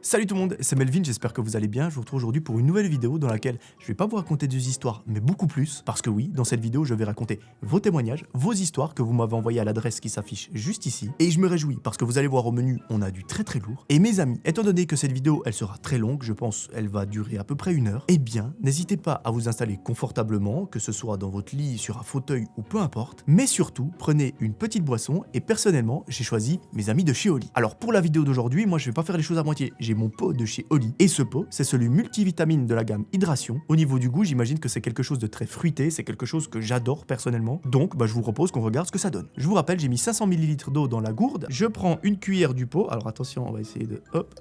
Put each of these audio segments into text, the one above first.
Salut tout le monde, c'est Melvin, j'espère que vous allez bien. Je vous retrouve aujourd'hui pour une nouvelle vidéo dans laquelle je vais pas vous raconter des histoires, mais beaucoup plus. Parce que oui, dans cette vidéo, je vais raconter vos témoignages, vos histoires que vous m'avez envoyées à l'adresse qui s'affiche juste ici. Et je me réjouis parce que vous allez voir au menu, on a du très lourd. Et mes amis, étant donné que cette vidéo, elle sera très longue, je pense elle va durer à peu près 1 heure, eh bien, n'hésitez pas à vous installer confortablement, que ce soit dans votre lit, sur un fauteuil ou peu importe. Mais surtout, prenez une petite boisson et personnellement, j'ai choisi mes amis de chez Oli. Alors pour la vidéo d'aujourd'hui, moi je vais pas faire les choses à moitié. J'ai mon pot de chez Oli. Et ce pot, c'est celui multivitamine de la gamme Hydration. Au niveau du goût, j'imagine que c'est quelque chose de très fruité, c'est quelque chose que j'adore personnellement. Donc, je vous propose qu'on regarde ce que ça donne. Je vous rappelle, j'ai mis 500 ml d'eau dans la gourde. Je prends une cuillère du pot. Alors attention, on va essayer de... Hop.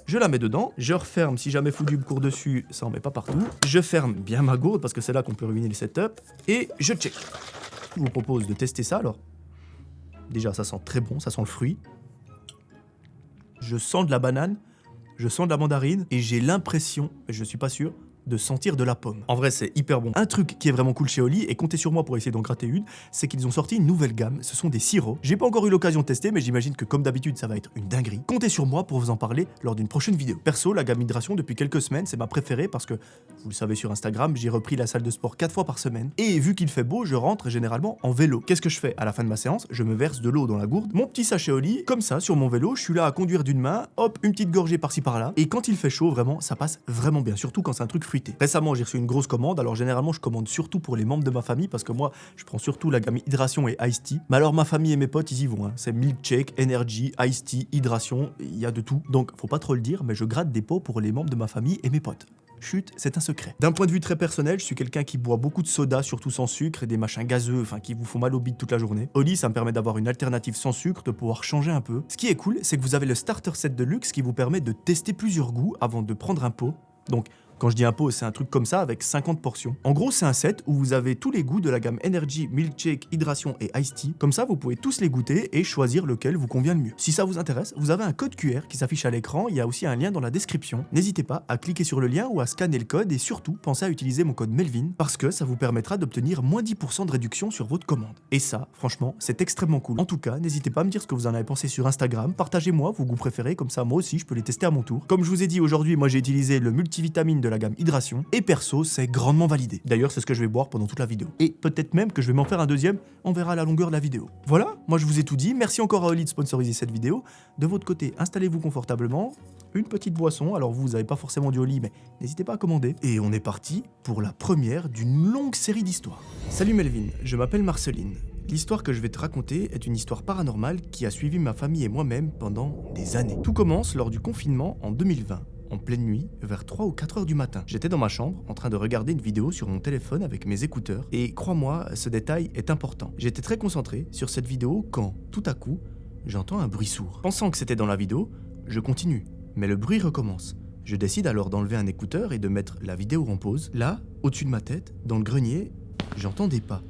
Je la mets dedans, je referme, si jamais Foudu me court dessus, ça en met pas partout. Je ferme bien ma gourde, parce que c'est là qu'on peut ruiner le setup. Et je check. Je vous propose de tester ça, alors. Déjà, ça sent très bon, ça sent le fruit. Je sens de la banane. Je sens de la mandarine et j'ai l'impression, et je suis pas sûr, de sentir de la pomme. En vrai, c'est hyper bon. Un truc qui est vraiment cool chez Oli, et comptez sur moi pour essayer d'en gratter une, c'est qu'ils ont sorti une nouvelle gamme, ce sont des sirops. J'ai pas encore eu l'occasion de tester, mais j'imagine que comme d'habitude, ça va être une dinguerie. Comptez sur moi pour vous en parler lors d'une prochaine vidéo. Perso, la gamme Hydration, depuis quelques semaines, c'est ma préférée parce que, vous le savez sur Instagram, j'ai repris la salle de sport 4 fois par semaine. Et vu qu'il fait beau, je rentre généralement en vélo. Qu'est-ce que je fais à la fin de ma séance? Je me verse de l'eau dans la gourde, mon petit sachet Oli, comme ça, sur mon vélo, je suis là à conduire d'une main, hop, une petite gorgée par-ci par-là. Et quand il fait chaud, vraiment, ça passe vraiment bien, surtout quand c'est un truc fruité. Récemment, j'ai reçu une grosse commande, alors généralement je commande surtout pour les membres de ma famille parce que moi je prends surtout la gamme Hydration et Ice Tea. Mais alors ma famille et mes potes ils y vont, hein. C'est milkshake, energy, Ice Tea, Hydration, il y a de tout. Donc faut pas trop le dire, mais je gratte des pots pour les membres de ma famille et mes potes. Chut, c'est un secret. D'un point de vue très personnel, je suis quelqu'un qui boit beaucoup de soda, surtout sans sucre, et des machins gazeux, enfin qui vous font mal au bide toute la journée. Oli, ça me permet d'avoir une alternative sans sucre, de pouvoir changer un peu. Ce qui est cool, c'est que vous avez le starter set de luxe qui vous permet de tester plusieurs goûts avant de prendre un pot. Donc, quand je dis un pot, c'est un truc comme ça avec 50 portions. En gros, c'est un set où vous avez tous les goûts de la gamme Energy, Milkshake, Hydration et Ice Tea. Comme ça, vous pouvez tous les goûter et choisir lequel vous convient le mieux. Si ça vous intéresse, vous avez un code QR qui s'affiche à l'écran. Il y a aussi un lien dans la description. N'hésitez pas à cliquer sur le lien ou à scanner le code et surtout, pensez à utiliser mon code Melvin parce que ça vous permettra d'obtenir moins 10% de réduction sur votre commande. Et ça, franchement, c'est extrêmement cool. En tout cas, n'hésitez pas à me dire ce que vous en avez pensé sur Instagram. Partagez-moi vos goûts préférés, comme ça moi aussi je peux les tester à mon tour. Comme je vous ai dit aujourd'hui, moi j'ai utilisé le multivitamine de la gamme Hydration et perso c'est grandement validé. D'ailleurs c'est ce que je vais boire pendant toute la vidéo. Et peut-être même que je vais m'en faire un deuxième, on verra à la longueur de la vidéo. Voilà, moi je vous ai tout dit, merci encore à Oli de sponsoriser cette vidéo. De votre côté, installez-vous confortablement, une petite boisson, alors vous n'avez pas forcément du Oli mais n'hésitez pas à commander. Et on est parti pour la première d'une longue série d'histoires. Salut Melvin, je m'appelle Marceline. L'histoire que je vais te raconter est une histoire paranormale qui a suivi ma famille et moi-même pendant des années. Tout commence lors du confinement en 2020. En pleine nuit, vers 3 ou 4 heures du matin. J'étais dans ma chambre, en train de regarder une vidéo sur mon téléphone avec mes écouteurs, et crois-moi, ce détail est important. J'étais très concentré sur cette vidéo quand, tout à coup, j'entends un bruit sourd. Pensant que c'était dans la vidéo, je continue, mais le bruit recommence. Je décide alors d'enlever un écouteur et de mettre la vidéo en pause. Là, au-dessus de ma tête, dans le grenier, j'entends des pas.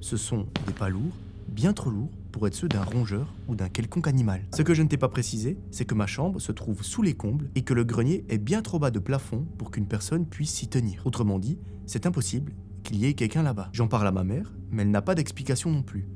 Ce sont des pas lourds, bien trop lourds, pour être ceux d'un rongeur ou d'un quelconque animal. Ce que je ne t'ai pas précisé, c'est que ma chambre se trouve sous les combles et que le grenier est bien trop bas de plafond pour qu'une personne puisse s'y tenir. Autrement dit, c'est impossible qu'il y ait quelqu'un là-bas. J'en parle à ma mère, mais elle n'a pas d'explication non plus.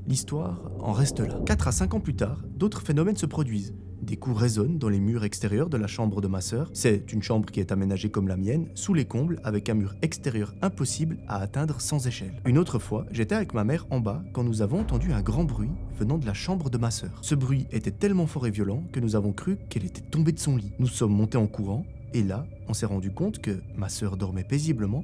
L'histoire en reste là. 4 à 5 ans plus tard, d'autres phénomènes se produisent. Des coups résonnent dans les murs extérieurs de la chambre de ma sœur. C'est une chambre qui est aménagée comme la mienne, sous les combles, avec un mur extérieur impossible à atteindre sans échelle. Une autre fois, j'étais avec ma mère en bas quand nous avons entendu un grand bruit venant de la chambre de ma sœur. Ce bruit était tellement fort et violent que nous avons cru qu'elle était tombée de son lit. Nous sommes montés en courant, et là, on s'est rendu compte que ma sœur dormait paisiblement,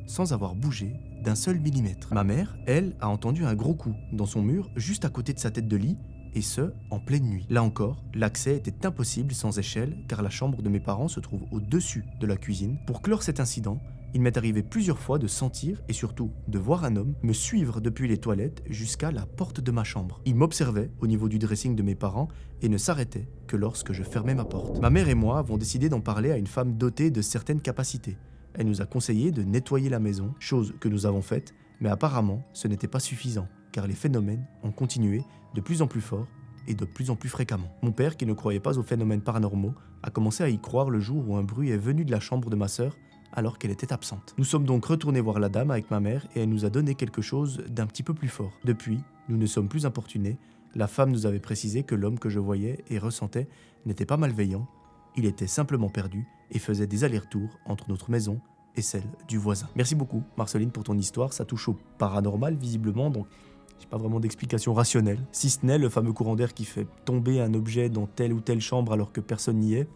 sans avoir bougé d'un seul millimètre. Ma mère, elle, a entendu un gros coup dans son mur, juste à côté de sa tête de lit, et ce, en pleine nuit. Là encore, l'accès était impossible sans échelle, car la chambre de mes parents se trouve au-dessus de la cuisine. Pour clore cet incident, il m'est arrivé plusieurs fois de sentir, et surtout de voir un homme, me suivre depuis les toilettes jusqu'à la porte de ma chambre. Il m'observait au niveau du dressing de mes parents, et ne s'arrêtait que lorsque je fermais ma porte. Ma mère et moi avons décidé d'en parler à une femme dotée de certaines capacités. Elle nous a conseillé de nettoyer la maison, chose que nous avons faite, mais apparemment ce n'était pas suffisant, car les phénomènes ont continué de plus en plus fort et de plus en plus fréquemment. Mon père, qui ne croyait pas aux phénomènes paranormaux, a commencé à y croire le jour où un bruit est venu de la chambre de ma sœur alors qu'elle était absente. Nous sommes donc retournés voir la dame avec ma mère et elle nous a donné quelque chose d'un petit peu plus fort. Depuis, nous ne sommes plus importunés. La femme nous avait précisé que l'homme que je voyais et ressentais n'était pas malveillant, il était simplement perdu et faisait des allers-retours entre notre maison et celle du voisin. Merci beaucoup Marceline pour ton histoire, ça touche au paranormal visiblement, donc j'ai pas vraiment d'explication rationnelle, si ce n'est le fameux courant d'air qui fait tomber un objet dans telle ou telle chambre alors que personne n'y est.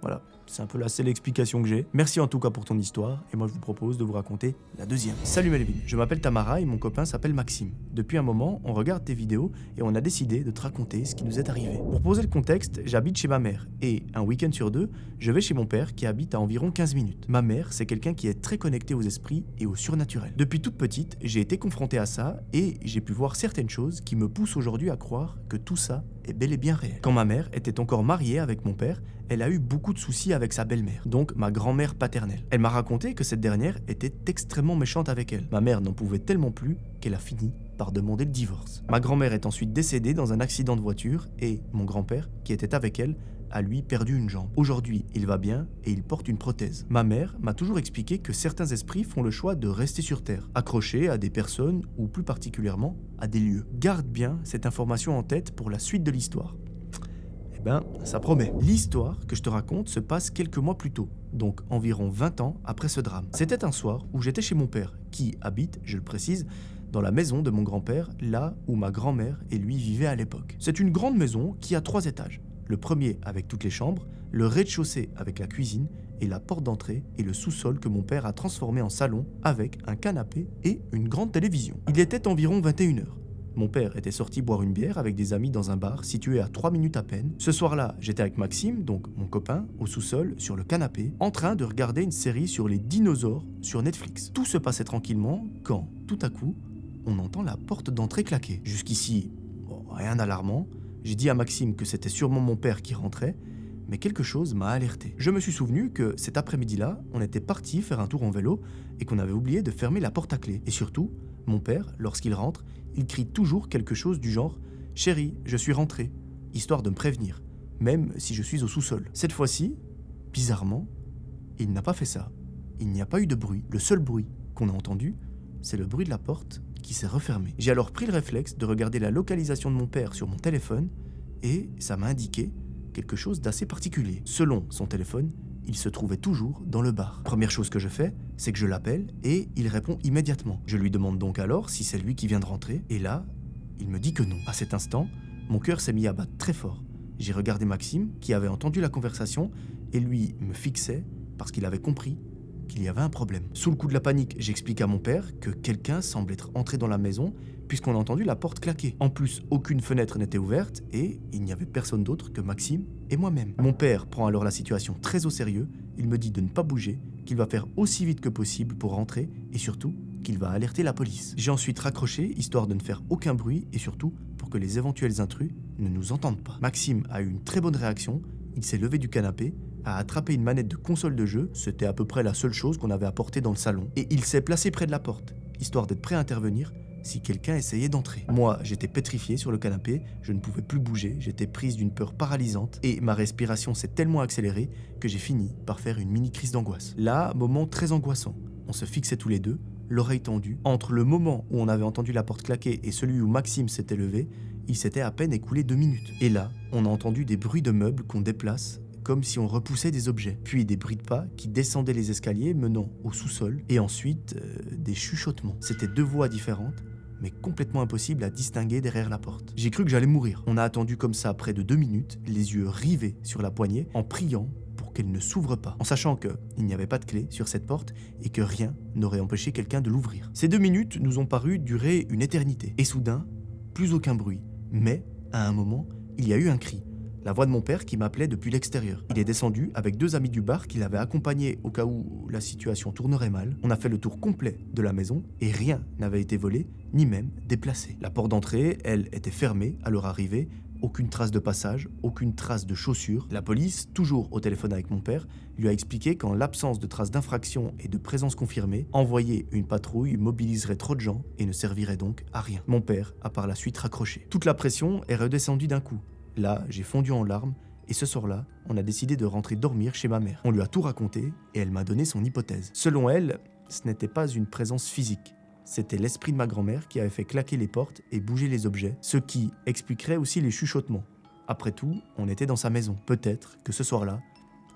Voilà, c'est un peu la seule explication que j'ai. Merci en tout cas pour ton histoire, et moi je vous propose de vous raconter la deuxième. Salut Melvin, je m'appelle Tamara et mon copain s'appelle Maxime. Depuis un moment, on regarde tes vidéos et on a décidé de te raconter ce qui nous est arrivé. Pour poser le contexte, j'habite chez ma mère, et un week-end sur deux, je vais chez mon père qui habite à environ 15 minutes. Ma mère, c'est quelqu'un qui est très connecté aux esprits et au surnaturel. Depuis toute petite, j'ai été confronté à ça, et j'ai pu voir certaines choses qui me poussent aujourd'hui à croire que tout ça est bel et bien réel. Quand ma mère était encore mariée avec mon père, elle a eu beaucoup de soucis avec sa belle-mère, donc ma grand-mère paternelle. Elle m'a raconté que cette dernière était extrêmement méchante avec elle. Ma mère n'en pouvait tellement plus qu'elle a fini par demander le divorce. Ma grand-mère est ensuite décédée dans un accident de voiture et mon grand-père, qui était avec elle, a lui perdu une jambe. Aujourd'hui, il va bien et il porte une prothèse. Ma mère m'a toujours expliqué que certains esprits font le choix de rester sur Terre, accrochés à des personnes ou plus particulièrement à des lieux. Garde bien cette information en tête pour la suite de l'histoire. Eh ben, ça promet. L'histoire que je te raconte se passe quelques mois plus tôt, donc environ 20 ans après ce drame. C'était un soir où j'étais chez mon père, qui habite, je le précise, dans la maison de mon grand-père, là où ma grand-mère et lui vivaient à l'époque. C'est une grande maison qui a 3 étages. Le premier avec toutes les chambres, le rez-de-chaussée avec la cuisine et la porte d'entrée et le sous-sol que mon père a transformé en salon avec un canapé et une grande télévision. Il était environ 21h. Mon père était sorti boire une bière avec des amis dans un bar situé à 3 minutes à peine. Ce soir-là, j'étais avec Maxime, donc mon copain, au sous-sol, sur le canapé, en train de regarder une série sur les dinosaures sur Netflix. Tout se passait tranquillement quand, tout à coup, on entend la porte d'entrée claquer. Jusqu'ici, rien d'alarmant. J'ai dit à Maxime que c'était sûrement mon père qui rentrait, mais quelque chose m'a alerté. Je me suis souvenu que cet après-midi-là, on était parti faire un tour en vélo et qu'on avait oublié de fermer la porte à clé. Et surtout, mon père, lorsqu'il rentre, il crie toujours quelque chose du genre « Chérie, je suis rentré », histoire de me prévenir, même si je suis au sous-sol. Cette fois-ci, bizarrement, il n'a pas fait ça. Il n'y a pas eu de bruit. Le seul bruit qu'on a entendu, c'est le bruit de la porte qui s'est refermée. J'ai alors pris le réflexe de regarder la localisation de mon père sur mon téléphone et ça m'a indiqué quelque chose d'assez particulier. Selon son téléphone, il se trouvait toujours dans le bar. Première chose que je fais, c'est que je l'appelle et il répond immédiatement. Je lui demande donc alors si c'est lui qui vient de rentrer et là, il me dit que non. À cet instant, mon cœur s'est mis à battre très fort. J'ai regardé Maxime qui avait entendu la conversation et lui me fixait parce qu'il avait compris qu'il y avait un problème. Sous le coup de la panique, j'explique à mon père que quelqu'un semble être entré dans la maison puisqu'on a entendu la porte claquer. En plus, aucune fenêtre n'était ouverte et il n'y avait personne d'autre que Maxime et moi-même. Mon père prend alors la situation très au sérieux, il me dit de ne pas bouger, qu'il va faire aussi vite que possible pour rentrer et surtout qu'il va alerter la police. J'ai ensuite raccroché histoire de ne faire aucun bruit et surtout pour que les éventuels intrus ne nous entendent pas. Maxime a eu une très bonne réaction, il s'est levé du canapé, a attrapé une manette de console de jeu, c'était à peu près la seule chose qu'on avait apportée dans le salon, et il s'est placé près de la porte, histoire d'être prêt à intervenir si quelqu'un essayait d'entrer. Moi, j'étais pétrifié sur le canapé, je ne pouvais plus bouger, j'étais prise d'une peur paralysante, et ma respiration s'est tellement accélérée que j'ai fini par faire une mini crise d'angoisse. Là, moment très angoissant, on se fixait tous les deux, l'oreille tendue. Entre le moment où on avait entendu la porte claquer et celui où Maxime s'était levé, il s'était à peine écoulé 2 minutes. Et là, on a entendu des bruits de meubles qu'on déplace, comme si on repoussait des objets, puis des bruits de pas qui descendaient les escaliers menant au sous-sol, et ensuite des chuchotements. C'était 2 voix différentes, mais complètement impossible à distinguer derrière la porte. J'ai cru que j'allais mourir. On a attendu comme ça près de 2 minutes, les yeux rivés sur la poignée, en priant pour qu'elle ne s'ouvre pas, en sachant qu'il n'y avait pas de clé sur cette porte et que rien n'aurait empêché quelqu'un de l'ouvrir. Ces 2 minutes nous ont paru durer une éternité, et soudain, plus aucun bruit, mais à un moment, il y a eu un cri. La voix de mon père qui m'appelait depuis l'extérieur. Il est descendu avec 2 amis du bar qui l'avaient accompagné au cas où la situation tournerait mal. On a fait le tour complet de la maison et rien n'avait été volé, ni même déplacé. La porte d'entrée, elle, était fermée à leur arrivée. Aucune trace de passage, aucune trace de chaussures. La police, toujours au téléphone avec mon père, lui a expliqué qu'en l'absence de traces d'infraction et de présence confirmée, envoyer une patrouille mobiliserait trop de gens et ne servirait donc à rien. Mon père a par la suite raccroché. Toute la pression est redescendue d'un coup. Là, j'ai fondu en larmes et ce soir-là, on a décidé de rentrer dormir chez ma mère. On lui a tout raconté et elle m'a donné son hypothèse. Selon elle, ce n'était pas une présence physique. C'était l'esprit de ma grand-mère qui avait fait claquer les portes et bouger les objets, ce qui expliquerait aussi les chuchotements. Après tout, on était dans sa maison. Peut-être que ce soir-là,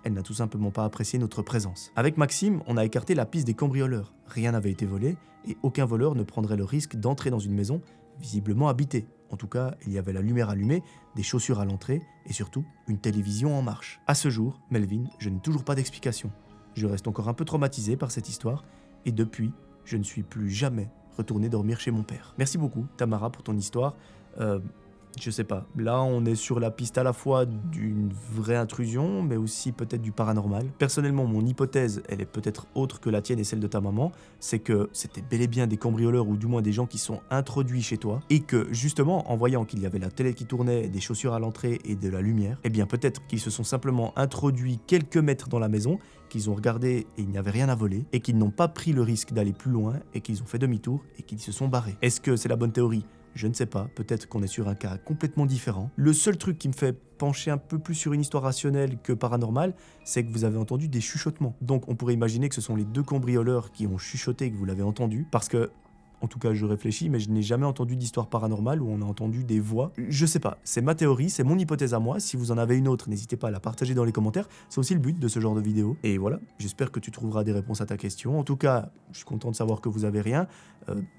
elle n'a tout simplement pas apprécié notre présence. Avec Maxime, on a écarté la piste des cambrioleurs. Rien n'avait été volé et aucun voleur ne prendrait le risque d'entrer dans une maison visiblement habitée. En tout cas, il y avait la lumière allumée, des chaussures à l'entrée et surtout une télévision en marche. À ce jour, Melvin, je n'ai toujours pas d'explication. Je reste encore un peu traumatisé par cette histoire et depuis, je ne suis plus jamais retourné dormir chez mon père. Merci beaucoup, Tamara, pour ton histoire. Je sais pas, là on est sur la piste à la fois d'une vraie intrusion, mais aussi peut-être du paranormal. Personnellement, mon hypothèse, elle est peut-être autre que la tienne et celle de ta maman, c'est que c'était bel et bien des cambrioleurs ou du moins des gens qui sont introduits chez toi, et que justement, en voyant qu'il y avait la télé qui tournait, des chaussures à l'entrée et de la lumière, eh bien peut-être qu'ils se sont simplement introduits quelques mètres dans la maison, qu'ils ont regardé et il n'y avait rien à voler, et qu'ils n'ont pas pris le risque d'aller plus loin, et qu'ils ont fait demi-tour, et qu'ils se sont barrés. Est-ce que c'est la bonne théorie ? Je ne sais pas, peut-être qu'on est sur un cas complètement différent. Le seul truc qui me fait pencher un peu plus sur une histoire rationnelle que paranormale, c'est que vous avez entendu des chuchotements. Donc on pourrait imaginer que ce sont les deux cambrioleurs qui ont chuchoté et que vous l'avez entendu, parce que, en tout cas je réfléchis, mais je n'ai jamais entendu d'histoire paranormale où on a entendu des voix. Je sais pas, c'est ma théorie, c'est mon hypothèse à moi. Si vous en avez une autre, n'hésitez pas à la partager dans les commentaires. C'est aussi le but de ce genre de vidéo. Et voilà, j'espère que tu trouveras des réponses à ta question. En tout cas, je suis content de savoir que vous avez rien.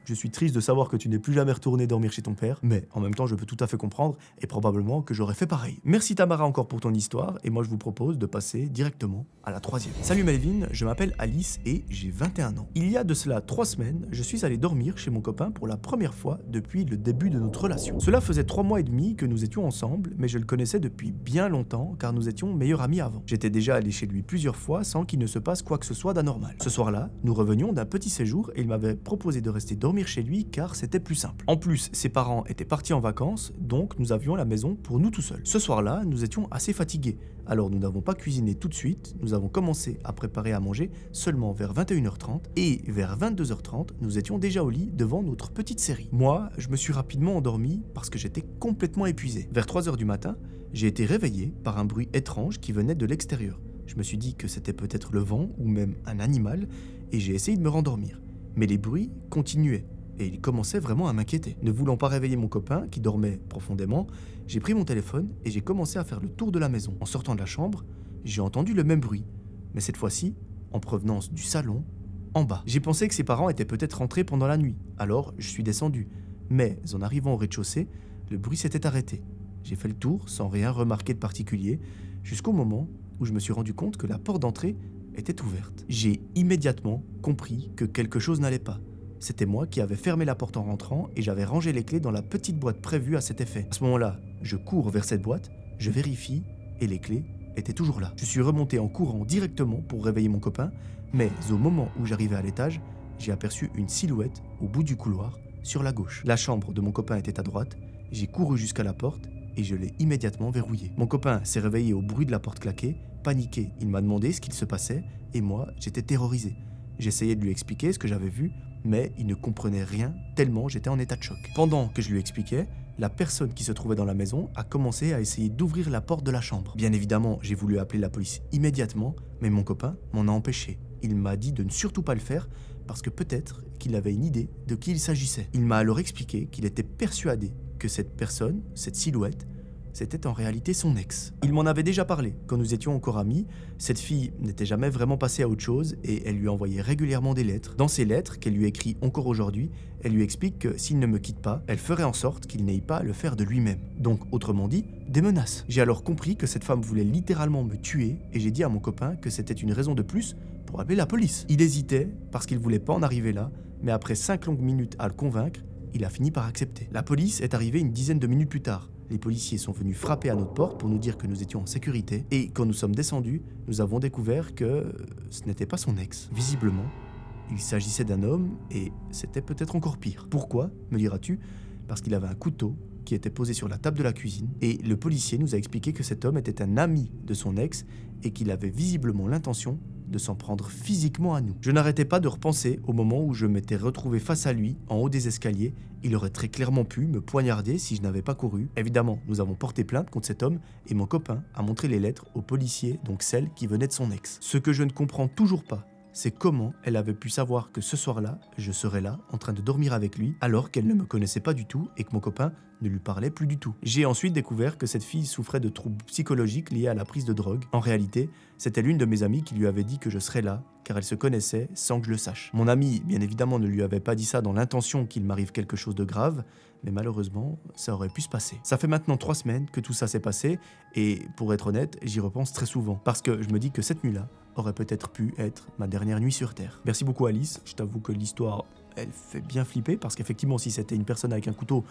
Je suis triste de savoir que tu n'es plus jamais retourné dormir chez ton père, mais en même temps je peux tout à fait comprendre et probablement que j'aurais fait pareil. Merci Tamara encore pour ton histoire et moi je vous propose de passer directement à la troisième. Salut Melvin, je m'appelle Alice et j'ai 21 ans. Il y a de cela 3 semaines, je suis allé dormir chez mon copain pour la première fois depuis le début de notre relation. Cela faisait 3 mois et demi que nous étions ensemble, mais je le connaissais depuis bien longtemps car nous étions meilleurs amis avant. J'étais déjà allé chez lui plusieurs fois sans qu'il ne se passe quoi que ce soit d'anormal. Ce soir-là, nous revenions d'un petit séjour et il m'avait proposé de rester dormir chez lui car c'était plus simple. En plus, ses parents étaient partis en vacances, donc nous avions la maison pour nous tout seuls. Ce soir-là, nous étions assez fatigués, alors nous n'avons pas cuisiné tout de suite, nous avons commencé à préparer à manger seulement vers 21h30 et vers 22h30, nous étions déjà au lit devant notre petite série. Moi, je me suis rapidement endormi parce que j'étais complètement épuisé. Vers 3h du matin, j'ai été réveillé par un bruit étrange qui venait de l'extérieur. Je me suis dit que c'était peut-être le vent ou même un animal et j'ai essayé de me rendormir. Mais les bruits continuaient et ils commençaient vraiment à m'inquiéter. Ne voulant pas réveiller mon copain, qui dormait profondément, j'ai pris mon téléphone et j'ai commencé à faire le tour de la maison. En sortant de la chambre, j'ai entendu le même bruit, mais cette fois-ci, en provenance du salon, en bas. J'ai pensé que ses parents étaient peut-être rentrés pendant la nuit, alors je suis descendu. Mais en arrivant au rez-de-chaussée, le bruit s'était arrêté. J'ai fait le tour sans rien remarquer de particulier, jusqu'au moment où je me suis rendu compte que la porte d'entrée était ouverte. J'ai immédiatement compris que quelque chose n'allait pas. C'était moi qui avais fermé la porte en rentrant et j'avais rangé les clés dans la petite boîte prévue à cet effet. À ce moment-là, je cours vers cette boîte, je vérifie et les clés étaient toujours là. Je suis remonté en courant directement pour réveiller mon copain, mais au moment où j'arrivais à l'étage, j'ai aperçu une silhouette au bout du couloir, sur la gauche. La chambre de mon copain était à droite, j'ai couru jusqu'à la porte et je l'ai immédiatement verrouillée. Mon copain s'est réveillé au bruit de la porte claquée, paniqué, il m'a demandé ce qu'il se passait et moi, j'étais terrorisé. J'essayais de lui expliquer ce que j'avais vu, mais il ne comprenait rien tellement j'étais en état de choc. Pendant que je lui expliquais, la personne qui se trouvait dans la maison a commencé à essayer d'ouvrir la porte de la chambre. Bien évidemment, j'ai voulu appeler la police immédiatement, mais mon copain m'en a empêché. Il m'a dit de ne surtout pas le faire parce que peut-être qu'il avait une idée de qui il s'agissait. Il m'a alors expliqué qu'il était persuadé que cette personne, cette silhouette, c'était en réalité son ex. Il m'en avait déjà parlé quand nous étions encore amis. Cette fille n'était jamais vraiment passée à autre chose et elle lui envoyait régulièrement des lettres. Dans ces lettres, qu'elle lui écrit encore aujourd'hui, elle lui explique que s'il ne me quitte pas, elle ferait en sorte qu'il n'aille pas à le faire de lui-même. Donc, autrement dit, des menaces. J'ai alors compris que cette femme voulait littéralement me tuer et j'ai dit à mon copain que c'était une raison de plus pour appeler la police. Il hésitait parce qu'il voulait pas en arriver là, mais après 5 longues minutes à le convaincre, il a fini par accepter. La police est arrivée une dizaine de minutes plus tard. Les policiers sont venus frapper à notre porte pour nous dire que nous étions en sécurité et quand nous sommes descendus, nous avons découvert que ce n'était pas son ex. Visiblement, il s'agissait d'un homme et c'était peut-être encore pire. Pourquoi, me diras-tu? Parce qu'il avait un couteau qui était posé sur la table de la cuisine et le policier nous a expliqué que cet homme était un ami de son ex et qu'il avait visiblement l'intention de s'en prendre physiquement à nous. Je n'arrêtais pas de repenser au moment où je m'étais retrouvé face à lui, en haut des escaliers. Il aurait très clairement pu me poignarder si je n'avais pas couru. Évidemment, nous avons porté plainte contre cet homme et mon copain a montré les lettres aux policiers, donc celles qui venaient de son ex. Ce que je ne comprends toujours pas, c'est comment elle avait pu savoir que ce soir-là, je serais là, en train de dormir avec lui, alors qu'elle ne me connaissait pas du tout et que mon copain ne lui parlait plus du tout. J'ai ensuite découvert que cette fille souffrait de troubles psychologiques liés à la prise de drogue. En réalité, c'était l'une de mes amies qui lui avait dit que je serais là, car elle se connaissait sans que je le sache. Mon amie, bien évidemment, ne lui avait pas dit ça dans l'intention qu'il m'arrive quelque chose de grave, mais malheureusement, ça aurait pu se passer. Ça fait maintenant 3 semaines que tout ça s'est passé, et pour être honnête, j'y repense très souvent, parce que je me dis que cette nuit-là aurait peut-être pu être ma dernière nuit sur Terre. Merci beaucoup Alice, je t'avoue que l'histoire, elle fait bien flipper, parce qu'effectivement, si c'était une personne avec un couteau,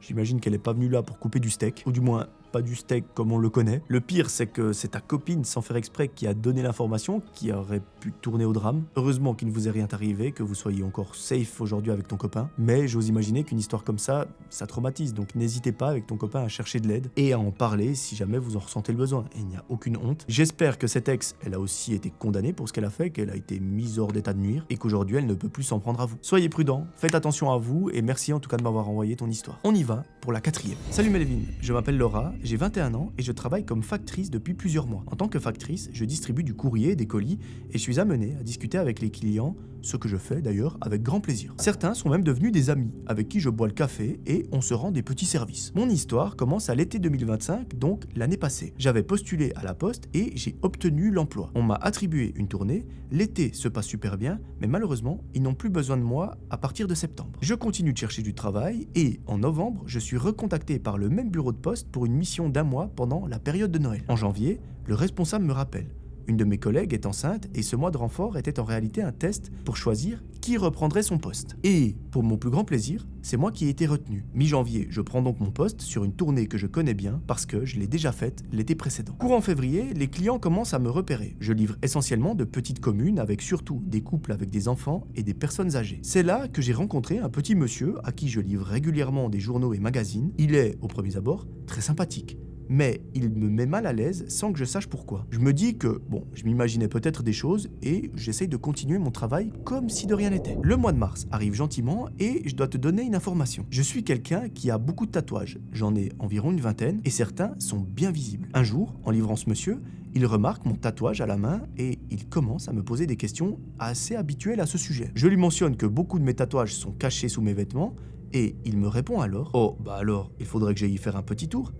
j'imagine qu'elle n'est pas venue là pour couper du steak, ou du moins pas du steak comme on le connaît. Le pire, c'est que c'est ta copine, sans faire exprès, qui a donné l'information, qui aurait pu tourner au drame. Heureusement qu'il ne vous est rien arrivé, que vous soyez encore safe aujourd'hui avec ton copain. Mais j'ose imaginer qu'une histoire comme ça traumatise. Donc n'hésitez pas avec ton copain à chercher de l'aide et à en parler si jamais vous en ressentez le besoin. Et il n'y a aucune honte. J'espère que cette ex, elle a aussi été condamnée pour ce qu'elle a fait, qu'elle a été mise hors d'état de nuire et qu'aujourd'hui elle ne peut plus s'en prendre à vous. Soyez prudents, faites attention à vous et merci en tout cas de m'avoir envoyé ton histoire. On y va pour la 4e. Salut Melvin, je m'appelle Laura, j'ai 21 ans et je travaille comme factrice depuis plusieurs mois. En tant que factrice, je distribue du courrier et des colis et je suis amenée à discuter avec les clients, ce que je fais d'ailleurs avec grand plaisir. Certains sont même devenus des amis avec qui je bois le café et on se rend des petits services. Mon histoire commence à l'été 2025, donc l'année passée. J'avais postulé à la poste et j'ai obtenu l'emploi. On m'a attribué une tournée, l'été se passe super bien, mais malheureusement, ils n'ont plus besoin de moi à partir de septembre. Je continue de chercher du travail et en novembre, je suis recontacté par le même bureau de poste pour une mission d'1 mois pendant la période de Noël. En janvier, le responsable me rappelle. Une de mes collègues est enceinte et ce mois de renfort était en réalité un test pour choisir qui reprendrait son poste. Et, pour mon plus grand plaisir, c'est moi qui ai été retenu. Mi-janvier, je prends donc mon poste sur une tournée que je connais bien parce que je l'ai déjà faite l'été précédent. Courant février, les clients commencent à me repérer. Je livre essentiellement de petites communes avec surtout des couples avec des enfants et des personnes âgées. C'est là que j'ai rencontré un petit monsieur à qui je livre régulièrement des journaux et magazines. Il est, au premier abord, très sympathique. Mais il me met mal à l'aise sans que je sache pourquoi. Je me dis que, je m'imaginais peut-être des choses et j'essaye de continuer mon travail comme si de rien n'était. Le mois de mars arrive gentiment et je dois te donner une information. Je suis quelqu'un qui a beaucoup de tatouages. J'en ai environ une vingtaine et certains sont bien visibles. Un jour, en livrant ce monsieur, il remarque mon tatouage à la main et il commence à me poser des questions assez habituelles à ce sujet. Je lui mentionne que beaucoup de mes tatouages sont cachés sous mes vêtements. Et il me répond alors « Oh, bah alors, il faudrait que j'aille y faire un petit tour. »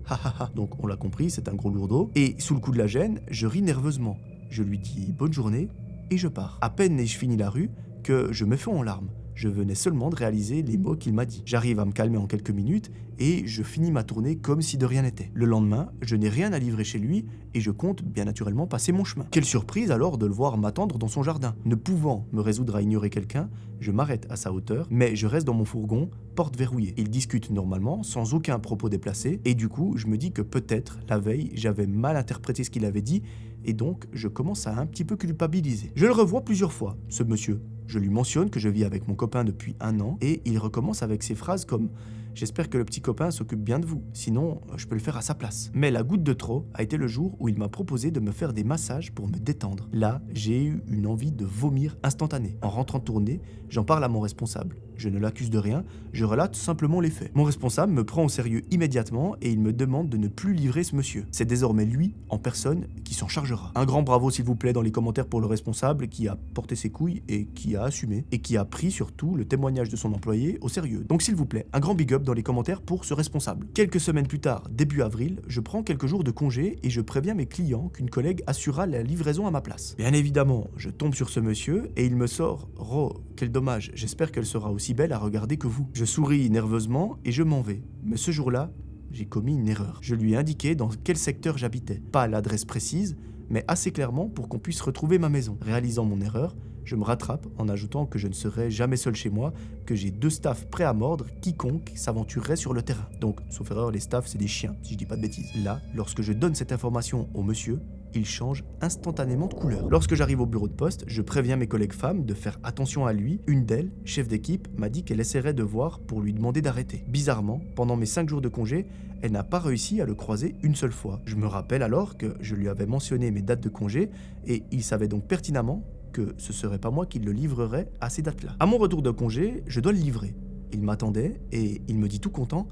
Donc on l'a compris, c'est un gros lourdeau. Et sous le coup de la gêne, je ris nerveusement. Je lui dis « Bonne journée » et je pars. À peine ai-je fini la rue que je me fonds en larmes. Je venais seulement de réaliser les mots qu'il m'a dit. J'arrive à me calmer en quelques minutes et je finis ma tournée comme si de rien n'était. Le lendemain, je n'ai rien à livrer chez lui et je compte bien naturellement passer mon chemin. Quelle surprise alors de le voir m'attendre dans son jardin. Ne pouvant me résoudre à ignorer quelqu'un, je m'arrête à sa hauteur, mais je reste dans mon fourgon, porte verrouillée. Il discute normalement, sans aucun propos déplacé, et du coup, je me dis que peut-être, la veille, j'avais mal interprété ce qu'il avait dit, et donc je commence à un petit peu culpabiliser. Je le revois plusieurs fois, ce monsieur. Je lui mentionne que je vis avec mon copain depuis 1 an, et il recommence avec ces phrases comme « J'espère que le petit copain s'occupe bien de vous, sinon je peux le faire à sa place. » Mais la goutte de trop a été le jour où il m'a proposé de me faire des massages pour me détendre. Là, j'ai eu une envie de vomir instantanée. En rentrant de tournée, j'en parle à mon responsable. Je ne l'accuse de rien, je relate simplement les faits. Mon responsable me prend au sérieux immédiatement et il me demande de ne plus livrer ce monsieur. C'est désormais lui, en personne, qui s'en chargera. Un grand bravo s'il vous plaît dans les commentaires pour le responsable qui a porté ses couilles et qui a assumé et qui a pris surtout le témoignage de son employé au sérieux. Donc s'il vous plaît, un grand big up dans les commentaires pour ce responsable. Quelques semaines plus tard, début avril, je prends quelques jours de congé et je préviens mes clients qu'une collègue assurera la livraison à ma place. Bien évidemment, je tombe sur ce monsieur et il me sort « Ro, quel dommage, j'espère qu'elle sera aussi belle à regarder que vous. » Je souris nerveusement et je m'en vais. Mais ce jour-là, j'ai commis une erreur. Je lui ai indiqué dans quel secteur j'habitais. Pas l'adresse précise, mais assez clairement pour qu'on puisse retrouver ma maison. Réalisant mon erreur, je me rattrape en ajoutant que je ne serai jamais seul chez moi, que j'ai 2 staffs prêts à mordre quiconque s'aventurerait sur le terrain. Donc, sauf erreur, les staffs, c'est des chiens, si je dis pas de bêtises. Là, lorsque je donne cette information au monsieur, il change instantanément de couleur. Lorsque j'arrive au bureau de poste, je préviens mes collègues femmes de faire attention à lui. Une d'elles, chef d'équipe, m'a dit qu'elle essaierait de voir pour lui demander d'arrêter. Bizarrement, pendant mes 5 jours de congé, elle n'a pas réussi à le croiser une seule fois. Je me rappelle alors que je lui avais mentionné mes dates de congé et il savait donc pertinemment que ce serait pas moi qui le livrerais à ces dates-là. À mon retour de congé, je dois le livrer. Il m'attendait et il me dit tout content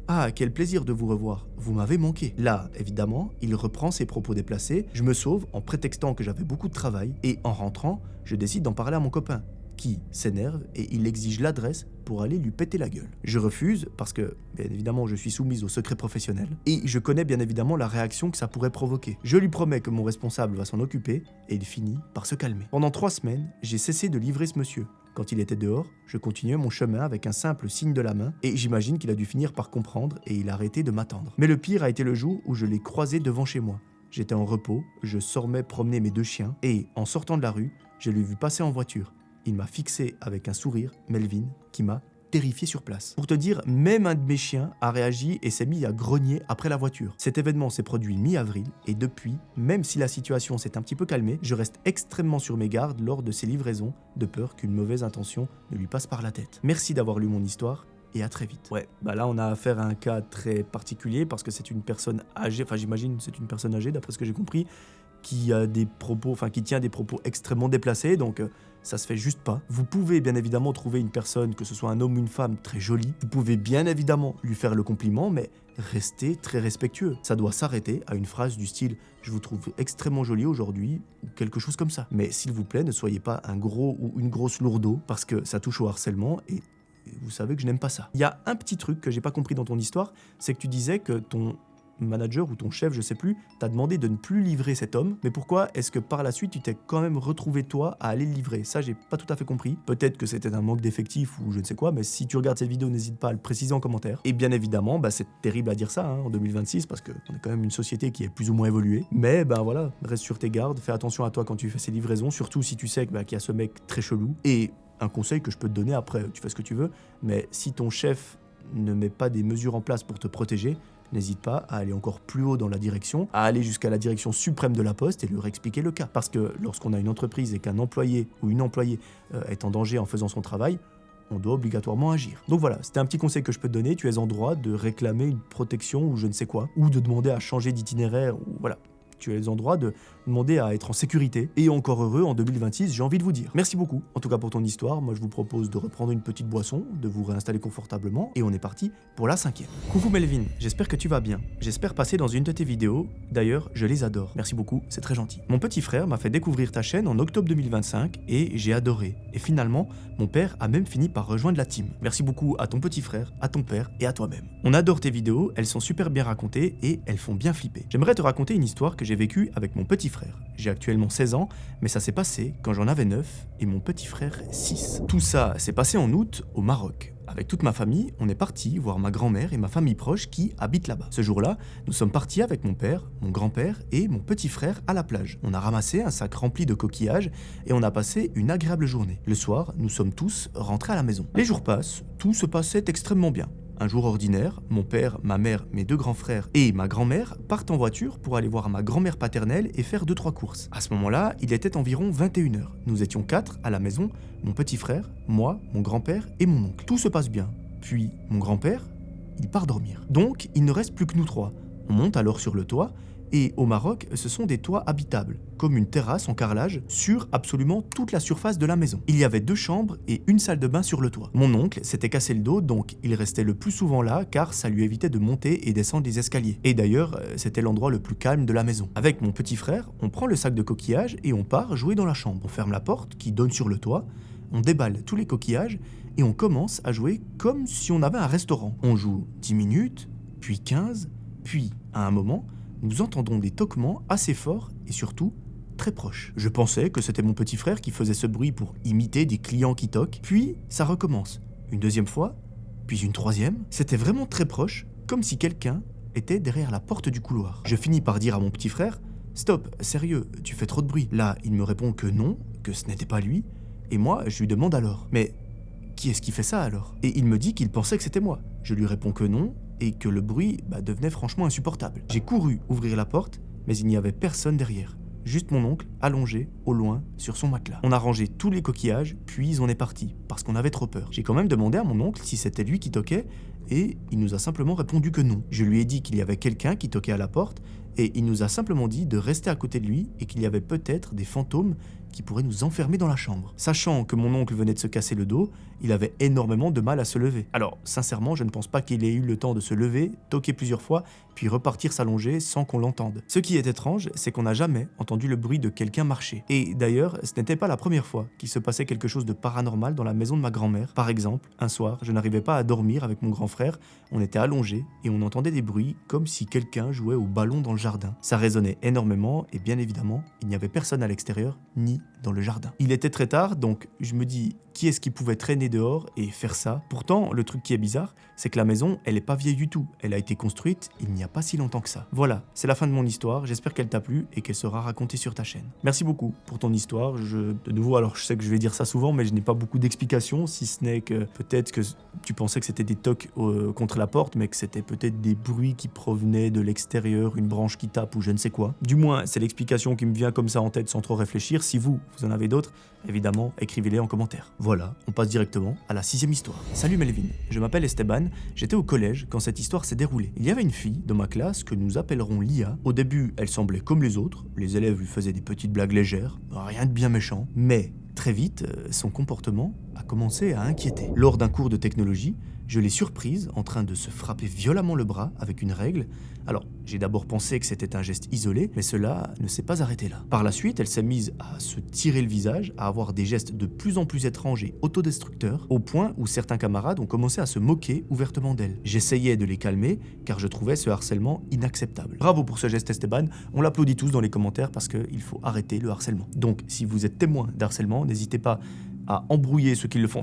Ah, quel plaisir de vous revoir, vous m'avez manqué. » Là, évidemment, il reprend ses propos déplacés, je me sauve en prétextant que j'avais beaucoup de travail, et en rentrant, je décide d'en parler à mon copain, qui s'énerve et il exige l'adresse pour aller lui péter la gueule. Je refuse parce que, bien évidemment, je suis soumise au secret professionnel et je connais bien évidemment la réaction que ça pourrait provoquer. Je lui promets que mon responsable va s'en occuper et il finit par se calmer. Pendant 3 semaines, j'ai cessé de livrer ce monsieur. Quand il était dehors, je continuais mon chemin avec un simple signe de la main et j'imagine qu'il a dû finir par comprendre et il a arrêté de m'attendre. Mais le pire a été le jour où je l'ai croisé devant chez moi. J'étais en repos, je sortais promener mes 2 chiens et, en sortant de la rue, je l'ai vu passer en voiture. Il m'a fixé avec un sourire, Melvin, qui m'a terrifié sur place. Pour te dire, même un de mes chiens a réagi et s'est mis à grogner après la voiture. Cet événement s'est produit mi-avril et depuis, même si la situation s'est un petit peu calmée, je reste extrêmement sur mes gardes lors de ces livraisons, de peur qu'une mauvaise intention ne lui passe par la tête. Merci d'avoir lu mon histoire et à très vite. Ouais, bah là on a affaire à un cas très particulier parce que c'est une personne âgée, enfin j'imagine c'est une personne âgée d'après ce que j'ai compris, qui a des propos, enfin qui tient des propos extrêmement déplacés, donc ça se fait juste pas. Vous pouvez bien évidemment trouver une personne, que ce soit un homme ou une femme, très jolie. Vous pouvez bien évidemment lui faire le compliment, mais restez très respectueux. Ça doit s'arrêter à une phrase du style « je vous trouve extrêmement jolie aujourd'hui » ou quelque chose comme ça. Mais s'il vous plaît, ne soyez pas un gros ou une grosse lourdeau, parce que ça touche au harcèlement et vous savez que je n'aime pas ça. Il y a un petit truc que j'ai pas compris dans ton histoire, c'est que tu disais que ton manager ou ton chef, je sais plus, t'a demandé de ne plus livrer cet homme, mais pourquoi est-ce que par la suite tu t'es quand même retrouvé toi à aller le livrer? Ça j'ai pas tout à fait compris. Peut-être que c'était un manque d'effectifs ou je ne sais quoi, mais si tu regardes cette vidéo, n'hésite pas à le préciser en commentaire. Et bien évidemment, c'est terrible à dire ça en 2026 parce qu'on est quand même une société qui est plus ou moins évoluée. Mais voilà, reste sur tes gardes, fais attention à toi quand tu fais ces livraisons, surtout si tu sais qu'il y a ce mec très chelou. Et un conseil que je peux te donner, après tu fais ce que tu veux, mais si ton chef ne met pas des mesures en place pour te protéger, n'hésite pas à aller encore plus haut dans la direction, à aller jusqu'à la direction suprême de la Poste et leur expliquer le cas. Parce que lorsqu'on a une entreprise et qu'un employé ou une employée est en danger en faisant son travail, on doit obligatoirement agir. Donc voilà, c'était un petit conseil que je peux te donner, tu es en droit de réclamer une protection ou je ne sais quoi, ou de demander à changer d'itinéraire, ou voilà. Tu es en droit de demander à être en sécurité. Et encore heureux en 2026, j'ai envie de vous dire. Merci beaucoup, en tout cas pour ton histoire. Moi, je vous propose de reprendre une petite boisson, de vous réinstaller confortablement, et on est parti pour la 5e. Coucou Melvin, j'espère que tu vas bien. J'espère passer dans une de tes vidéos. D'ailleurs, je les adore. Merci beaucoup, c'est très gentil. Mon petit frère m'a fait découvrir ta chaîne en octobre 2025, et j'ai adoré. Et finalement, mon père a même fini par rejoindre la team. Merci beaucoup à ton petit frère, à ton père et à toi-même. On adore tes vidéos, elles sont super bien racontées et elles font bien flipper. J'aimerais te raconter une histoire que j'ai vécue avec mon petit frère. J'ai actuellement 16 ans, mais ça s'est passé quand j'en avais 9 et mon petit frère 6. Tout ça s'est passé en août au Maroc. Avec toute ma famille, on est parti voir ma grand-mère et ma famille proche qui habitent là-bas. Ce jour-là, nous sommes partis avec mon père, mon grand-père et mon petit frère à la plage. On a ramassé un sac rempli de coquillages et on a passé une agréable journée. Le soir, nous sommes tous rentrés à la maison. Les jours passent, tout se passait extrêmement bien. Un jour ordinaire, mon père, ma mère, mes 2 grands frères et ma grand-mère partent en voiture pour aller voir ma grand-mère paternelle et faire 2-3 courses. À ce moment-là, il était environ 21h. Nous étions 4 à la maison, mon petit frère, moi, mon grand-père et mon oncle. Tout se passe bien. Puis, mon grand-père, il part dormir. Donc, il ne reste plus que nous 3. On monte alors sur le toit. Et au Maroc, ce sont des toits habitables, comme une terrasse en carrelage sur absolument toute la surface de la maison. Il y avait 2 chambres et une salle de bain sur le toit. Mon oncle s'était cassé le dos, donc il restait le plus souvent là car ça lui évitait de monter et descendre les escaliers. Et d'ailleurs, c'était l'endroit le plus calme de la maison. Avec mon petit frère, on prend le sac de coquillages et on part jouer dans la chambre. On ferme la porte qui donne sur le toit, on déballe tous les coquillages et on commence à jouer comme si on avait un restaurant. On joue 10 minutes, puis 15, puis à un moment, nous entendons des toquements assez forts et surtout très proches. Je pensais que c'était mon petit frère qui faisait ce bruit pour imiter des clients qui toquent, puis ça recommence. Une 2e fois, puis une 3e. C'était vraiment très proche, comme si quelqu'un était derrière la porte du couloir. Je finis par dire à mon petit frère « Stop, sérieux, tu fais trop de bruit ». Là, il me répond que non, que ce n'était pas lui, et moi, je lui demande alors « Mais qui est-ce qui fait ça alors ?» Et il me dit qu'il pensait que c'était moi. Je lui réponds que non, et que le bruit devenait franchement insupportable. J'ai couru ouvrir la porte, mais il n'y avait personne derrière. Juste mon oncle, allongé, au loin, sur son matelas. On a rangé tous les coquillages, puis on est parti, parce qu'on avait trop peur. J'ai quand même demandé à mon oncle si c'était lui qui toquait, et il nous a simplement répondu que non. Je lui ai dit qu'il y avait quelqu'un qui toquait à la porte, et il nous a simplement dit de rester à côté de lui, et qu'il y avait peut-être des fantômes qui pourrait nous enfermer dans la chambre. Sachant que mon oncle venait de se casser le dos, il avait énormément de mal à se lever. Alors, sincèrement, je ne pense pas qu'il ait eu le temps de se lever, toquer plusieurs fois, puis repartir s'allonger sans qu'on l'entende. Ce qui est étrange, c'est qu'on n'a jamais entendu le bruit de quelqu'un marcher. Et d'ailleurs, ce n'était pas la première fois qu'il se passait quelque chose de paranormal dans la maison de ma grand-mère. Par exemple, un soir, je n'arrivais pas à dormir avec mon grand frère, on était allongés et on entendait des bruits comme si quelqu'un jouait au ballon dans le jardin. Ça résonnait énormément et bien évidemment, il n'y avait personne à l'extérieur ni dans le jardin. Il était très tard, donc je me dis, qui est-ce qui pouvait traîner dehors et faire ça? Pourtant, le truc qui est bizarre, c'est que la maison, elle est pas vieille du tout. Elle a été construite il n'y a pas si longtemps que ça. Voilà, c'est la fin de mon histoire, j'espère qu'elle t'a plu et qu'elle sera racontée sur ta chaîne. Merci beaucoup pour ton histoire. De nouveau, alors je sais que je vais dire ça souvent, mais je n'ai pas beaucoup d'explications, si ce n'est que peut-être que tu pensais que c'était des tocs contre la porte, mais que c'était peut-être des bruits qui provenaient de l'extérieur, une branche qui tape ou je ne sais quoi. Du moins, c'est l'explication qui me vient comme ça en tête sans trop réfléchir. Si vous en avez d'autres, évidemment, écrivez-les en commentaire. Voilà, on passe directement à la 6e histoire. Salut Melvin, je m'appelle Esteban, j'étais au collège quand cette histoire s'est déroulée. Il y avait une fille de ma classe que nous appellerons Lia. Au début, elle semblait comme les autres, les élèves lui faisaient des petites blagues légères, rien de bien méchant, mais très vite, son comportement a commencé à inquiéter. Lors d'un cours de technologie, je l'ai surprise en train de se frapper violemment le bras avec une règle. Alors, j'ai d'abord pensé que c'était un geste isolé, mais cela ne s'est pas arrêté là. Par la suite, elle s'est mise à se tirer le visage, à avoir des gestes de plus en plus étranges et autodestructeurs, au point où certains camarades ont commencé à se moquer ouvertement d'elle. J'essayais de les calmer, car je trouvais ce harcèlement inacceptable. Bravo pour ce geste Esteban, on l'applaudit tous dans les commentaires parce qu'il faut arrêter le harcèlement. Donc, si vous êtes témoin d'harcèlement, n'hésitez pas à embrouiller ceux qui le font,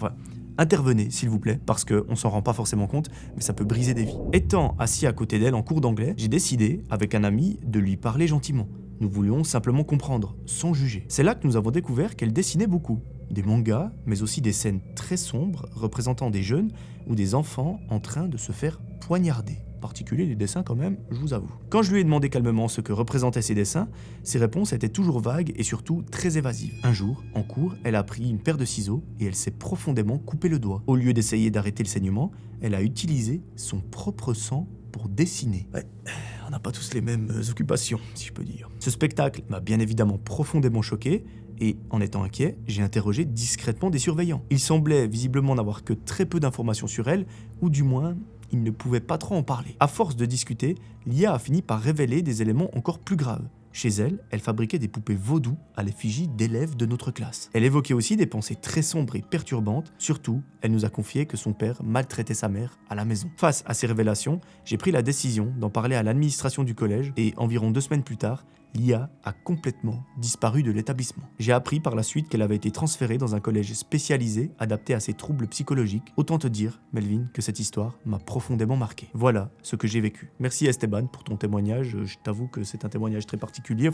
intervenez, s'il vous plaît, parce qu'on s'en rend pas forcément compte, mais ça peut briser des vies. Étant assis à côté d'elle en cours d'anglais, j'ai décidé, avec un ami, de lui parler gentiment. Nous voulions simplement comprendre, sans juger. C'est là que nous avons découvert qu'elle dessinait beaucoup. Des mangas, mais aussi des scènes très sombres représentant des jeunes ou des enfants en train de se faire poignarder. Particulier les dessins quand même, je vous avoue. Quand je lui ai demandé calmement ce que représentaient ces dessins, ses réponses étaient toujours vagues et surtout très évasives. Un jour, en cours, elle a pris une paire de ciseaux et elle s'est profondément coupé le doigt. Au lieu d'essayer d'arrêter le saignement, elle a utilisé son propre sang pour dessiner. Ouais, on n'a pas tous les mêmes occupations, si je peux dire. Ce spectacle m'a bien évidemment profondément choqué, et en étant inquiet, j'ai interrogé discrètement des surveillants. Ils semblaient visiblement n'avoir que très peu d'informations sur elle, ou du moins, ils ne pouvaient pas trop en parler. À force de discuter, Lia a fini par révéler des éléments encore plus graves. Chez elle, elle fabriquait des poupées vaudou à l'effigie d'élèves de notre classe. Elle évoquait aussi des pensées très sombres et perturbantes. Surtout, elle nous a confié que son père maltraitait sa mère à la maison. Face à ces révélations, j'ai pris la décision d'en parler à l'administration du collège et environ 2 semaines plus tard, Lia a complètement disparu de l'établissement. J'ai appris par la suite qu'elle avait été transférée dans un collège spécialisé adapté à ses troubles psychologiques. Autant te dire, Melvin, que cette histoire m'a profondément marqué. Voilà ce que j'ai vécu. Merci Esteban pour ton témoignage. Je t'avoue que c'est un témoignage très particulier.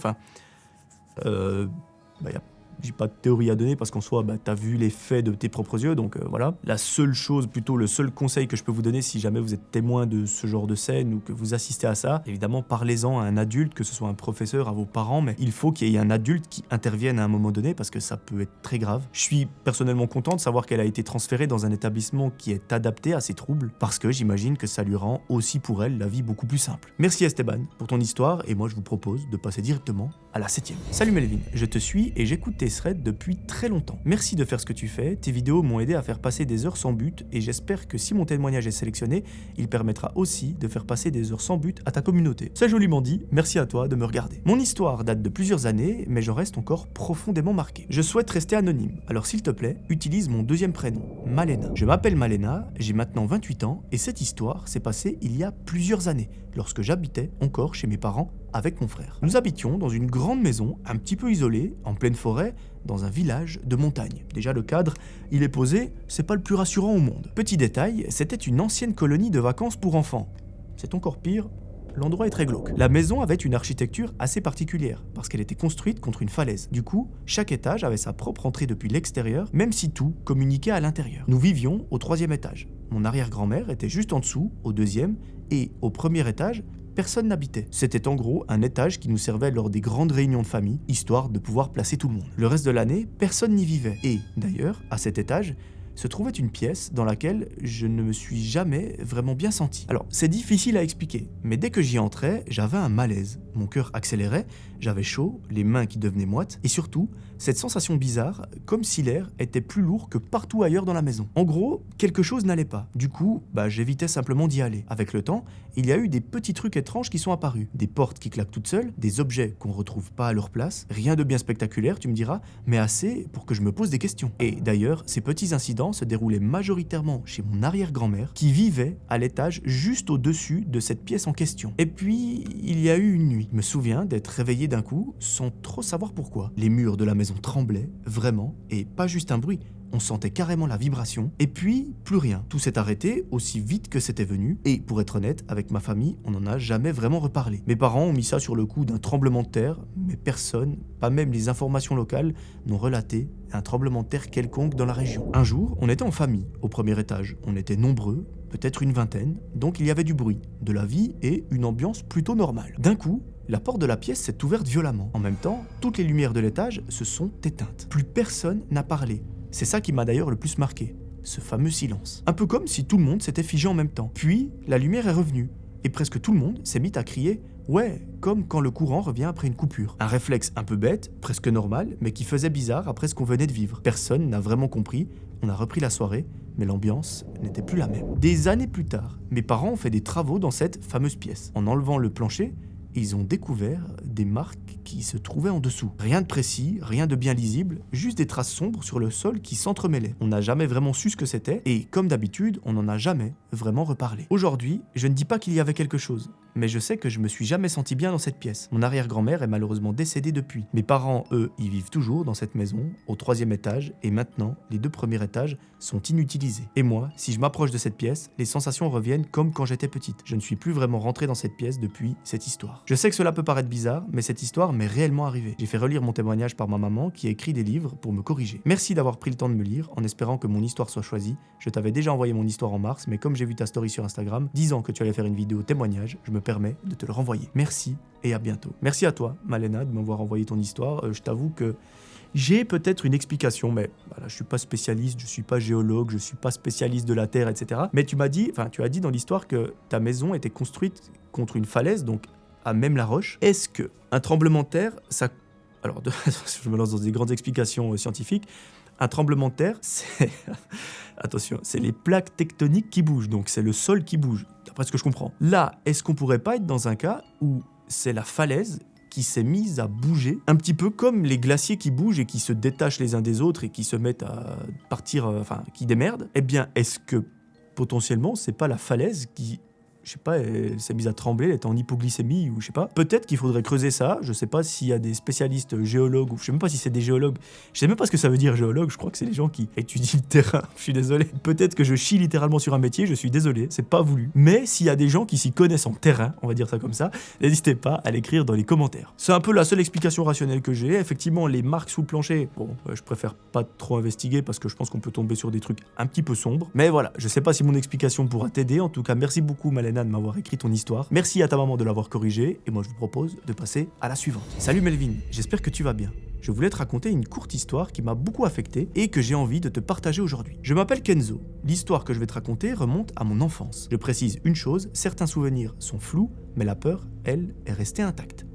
J'ai pas de théorie à donner parce qu'en soi, t'as vu les faits de tes propres yeux, donc voilà. La seule chose, plutôt le seul conseil que je peux vous donner si jamais vous êtes témoin de ce genre de scène ou que vous assistez à ça, évidemment, parlez-en à un adulte, que ce soit un professeur, à vos parents, mais il faut qu'il y ait un adulte qui intervienne à un moment donné parce que ça peut être très grave. Je suis personnellement content de savoir qu'elle a été transférée dans un établissement qui est adapté à ses troubles parce que j'imagine que ça lui rend aussi pour elle la vie beaucoup plus simple. Merci Esteban pour ton histoire et moi je vous propose de passer directement à la 7e. Salut Melvin, je te suis et j'écoute tes threads depuis très longtemps. Merci de faire ce que tu fais, tes vidéos m'ont aidé à faire passer des heures sans but et j'espère que si mon témoignage est sélectionné, il permettra aussi de faire passer des heures sans but à ta communauté. C'est joliment dit, merci à toi de me regarder. Mon histoire date de plusieurs années, mais j'en reste encore profondément marqué. Je souhaite rester anonyme, alors s'il te plaît, utilise mon 2e prénom, Malena. Je m'appelle Malena, j'ai maintenant 28 ans et cette histoire s'est passée il y a plusieurs années, lorsque j'habitais encore chez mes parents avec mon frère. Nous habitions dans une grande maison, un petit peu isolée, en pleine forêt, dans un village de montagne. Déjà le cadre, il est posé, c'est pas le plus rassurant au monde. Petit détail, c'était une ancienne colonie de vacances pour enfants. C'est encore pire, l'endroit est très glauque. La maison avait une architecture assez particulière, parce qu'elle était construite contre une falaise. Du coup, chaque étage avait sa propre entrée depuis l'extérieur, même si tout communiquait à l'intérieur. Nous vivions au 3e étage. Mon arrière-grand-mère était juste en dessous, au 2e, et au 1er étage, personne n'habitait. C'était en gros un étage qui nous servait lors des grandes réunions de famille, histoire de pouvoir placer tout le monde. Le reste de l'année, personne n'y vivait. Et d'ailleurs, à cet étage, se trouvait une pièce dans laquelle je ne me suis jamais vraiment bien senti. Alors, c'est difficile à expliquer, mais dès que j'y entrais, j'avais un malaise. Mon cœur accélérait, j'avais chaud, les mains qui devenaient moites, et surtout, cette sensation bizarre, comme si l'air était plus lourd que partout ailleurs dans la maison. En gros, quelque chose n'allait pas. Du coup, j'évitais simplement d'y aller. Avec le temps, il y a eu des petits trucs étranges qui sont apparus. Des portes qui claquent toutes seules, des objets qu'on retrouve pas à leur place. Rien de bien spectaculaire, tu me diras, mais assez pour que je me pose des questions. Et d'ailleurs, ces petits incidents se déroulaient majoritairement chez mon arrière-grand-mère, qui vivait à l'étage juste au-dessus de cette pièce en question. Et puis, il y a eu une nuit. Je me souviens d'être réveillé d'un coup, sans trop savoir pourquoi. Les murs de la maison tremblaient, vraiment, et pas juste un bruit. On sentait carrément la vibration, et puis plus rien. Tout s'est arrêté aussi vite que c'était venu, et pour être honnête, avec ma famille, on n'en a jamais vraiment reparlé. Mes parents ont mis ça sur le coup d'un tremblement de terre, mais personne, pas même les informations locales, n'ont relaté un tremblement de terre quelconque dans la région. Un jour, on était en famille, au premier étage. On était nombreux, peut-être une vingtaine, donc il y avait du bruit, de la vie et une ambiance plutôt normale. D'un coup, la porte de la pièce s'est ouverte violemment. En même temps, toutes les lumières de l'étage se sont éteintes. Plus personne n'a parlé. C'est ça qui m'a d'ailleurs le plus marqué, ce fameux silence. Un peu comme si tout le monde s'était figé en même temps. Puis, la lumière est revenue, et presque tout le monde s'est mis à crier « Ouais !» comme quand le courant revient après une coupure. Un réflexe un peu bête, presque normal, mais qui faisait bizarre après ce qu'on venait de vivre. Personne n'a vraiment compris, on a repris la soirée, mais l'ambiance n'était plus la même. Des années plus tard, mes parents ont fait des travaux dans cette fameuse pièce. En enlevant le plancher, ils ont découvert des marques qui se trouvaient en dessous. Rien de précis, rien de bien lisible, juste des traces sombres sur le sol qui s'entremêlaient. On n'a jamais vraiment su ce que c'était, et comme d'habitude, on n'en a jamais vraiment reparlé. Aujourd'hui, je ne dis pas qu'il y avait quelque chose, mais je sais que je me suis jamais senti bien dans cette pièce. Mon arrière-grand-mère est malheureusement décédée depuis. Mes parents, eux, y vivent toujours dans cette maison, au 3e étage, et maintenant, les 2 premiers étages sont inutilisés. Et moi, si je m'approche de cette pièce, les sensations reviennent comme quand j'étais petite. Je ne suis plus vraiment rentré dans cette pièce depuis cette histoire. Je sais que cela peut paraître bizarre, mais cette histoire m'est réellement arrivée. J'ai fait relire mon témoignage par ma maman qui a écrit des livres pour me corriger. Merci d'avoir pris le temps de me lire, en espérant que mon histoire soit choisie. Je t'avais déjà envoyé mon histoire en mars, mais comme j'ai vu ta story sur Instagram, disant que tu allais faire une vidéo témoignage, je me permets de te le renvoyer. Merci et à bientôt. Merci à toi, Malena, de m'avoir envoyé ton histoire. Je t'avoue que j'ai peut-être une explication, mais voilà, je suis pas spécialiste, je suis pas géologue, je suis pas spécialiste de la Terre, etc. Mais tu as dit dans l'histoire que ta maison était construite contre une falaise, donc à même la roche. Est-ce que un tremblement de terre, ça... Alors, je me lance dans des grandes explications scientifiques. Un tremblement de terre, c'est... Attention, c'est les plaques tectoniques qui bougent, donc c'est le sol qui bouge, d'après ce que je comprends. Là, est-ce qu'on pourrait pas être dans un cas où c'est la falaise qui s'est mise à bouger, un petit peu comme les glaciers qui bougent et qui se détachent les uns des autres et qui se mettent à partir, qui démerdent? Eh bien, est-ce que potentiellement, c'est pas la falaise qui... je sais pas, elle s'est mise à trembler, elle était en hypoglycémie ou je sais pas. Peut-être qu'il faudrait creuser ça, je sais pas s'il y a des spécialistes géologues ou je sais même pas si c'est des géologues. Je sais même pas ce que ça veut dire géologue, je crois que c'est les gens qui étudient le terrain. Je suis désolé. Peut-être que je chie littéralement sur un métier, je suis désolé, c'est pas voulu. Mais s'il y a des gens qui s'y connaissent en terrain, on va dire ça comme ça, n'hésitez pas à l'écrire dans les commentaires. C'est un peu la seule explication rationnelle que j'ai. Effectivement, les marques sous le plancher, je préfère pas trop investiguer parce que je pense qu'on peut tomber sur des trucs un petit peu sombres. Mais voilà, je sais pas si mon explication pourra t'aider. En tout cas, merci beaucoup Malena de m'avoir écrit ton histoire. Merci à ta maman de l'avoir corrigée et moi je vous propose de passer à la suivante. Salut Melvin, j'espère que tu vas bien. Je voulais te raconter une courte histoire qui m'a beaucoup affecté et que j'ai envie de te partager aujourd'hui. Je m'appelle Kenzo. L'histoire que je vais te raconter remonte à mon enfance. Je précise une chose, certains souvenirs sont flous, mais la peur, elle, est restée intacte.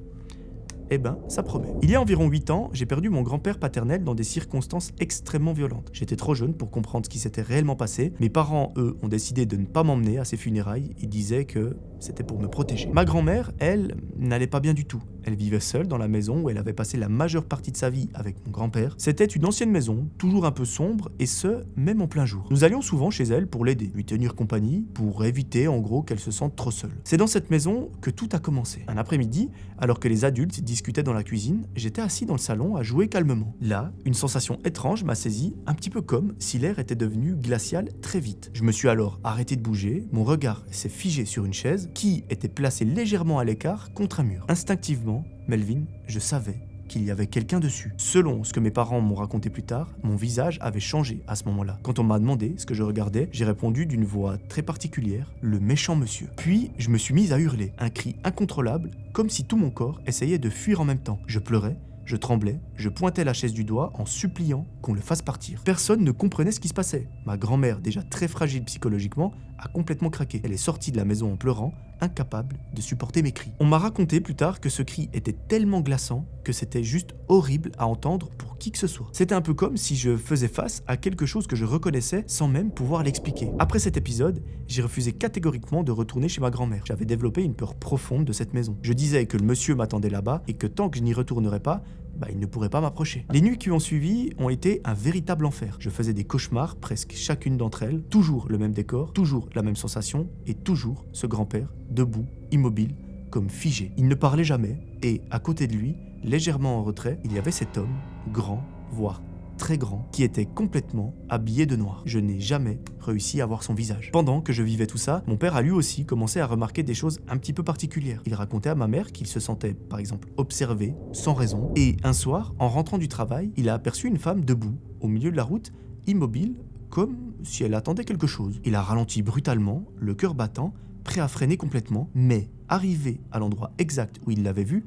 Eh ben, ça promet. Il y a environ 8 ans, j'ai perdu mon grand-père paternel dans des circonstances extrêmement violentes. J'étais trop jeune pour comprendre ce qui s'était réellement passé. Mes parents, eux, ont décidé de ne pas m'emmener à ces funérailles. Ils disaient que c'était pour me protéger. Ma grand-mère, elle, n'allait pas bien du tout. Elle vivait seule dans la maison où elle avait passé la majeure partie de sa vie avec mon grand-père. C'était une ancienne maison, toujours un peu sombre, et ce, même en plein jour. Nous allions souvent chez elle pour l'aider, lui tenir compagnie, pour éviter, en gros, qu'elle se sente trop seule. C'est dans cette maison que tout a commencé. Un après-midi, alors que les adultes discutaient dans la cuisine, j'étais assis dans le salon à jouer calmement. Là, une sensation étrange m'a saisi, un petit peu comme si l'air était devenu glacial très vite. Je me suis alors arrêté de bouger, mon regard s'est figé sur une chaise qui était placée légèrement à l'écart contre un mur. Instinctivement, Melvin, je savais qu'il y avait quelqu'un dessus. Selon ce que mes parents m'ont raconté plus tard, mon visage avait changé à ce moment-là. Quand on m'a demandé ce que je regardais, j'ai répondu d'une voix très particulière, le méchant monsieur. Puis, je me suis mise à hurler, un cri incontrôlable, comme si tout mon corps essayait de fuir en même temps. Je pleurais, je tremblais, je pointais la chaise du doigt en suppliant qu'on qu'on le fasse partir. Personne ne comprenait ce qui se passait. Ma grand-mère, déjà très fragile psychologiquement, a complètement craqué. Elle est sortie de la maison en pleurant, incapable de supporter mes cris. On m'a raconté plus tard que ce cri était tellement glaçant que c'était juste horrible à entendre pour qui que ce soit. C'était un peu comme si je faisais face à quelque chose que je reconnaissais sans même pouvoir l'expliquer. Après cet épisode, j'ai refusé catégoriquement de retourner chez ma grand-mère. J'avais développé une peur profonde de cette maison. Je disais que le monsieur m'attendait là-bas et que tant que je n'y retournerais pas, il ne pourrait pas m'approcher. Les nuits qui ont suivi ont été un véritable enfer. Je faisais des cauchemars, presque chacune d'entre elles, toujours le même décor, toujours la même sensation et toujours ce grand-père, debout, immobile, comme figé. Il ne parlait jamais et, à côté de lui, légèrement en retrait, il y avait cet homme, grand, voire très grand, qui était complètement habillé de noir. Je n'ai jamais réussi à voir son visage. Pendant que je vivais tout ça, mon père a lui aussi commencé à remarquer des choses un petit peu particulières. Il racontait à ma mère qu'il se sentait, par exemple, observé, sans raison, et un soir, en rentrant du travail, il a aperçu une femme debout, au milieu de la route, immobile, comme si elle attendait quelque chose. Il a ralenti brutalement, le cœur battant, prêt à freiner complètement, mais arrivé à l'endroit exact où il l'avait vue,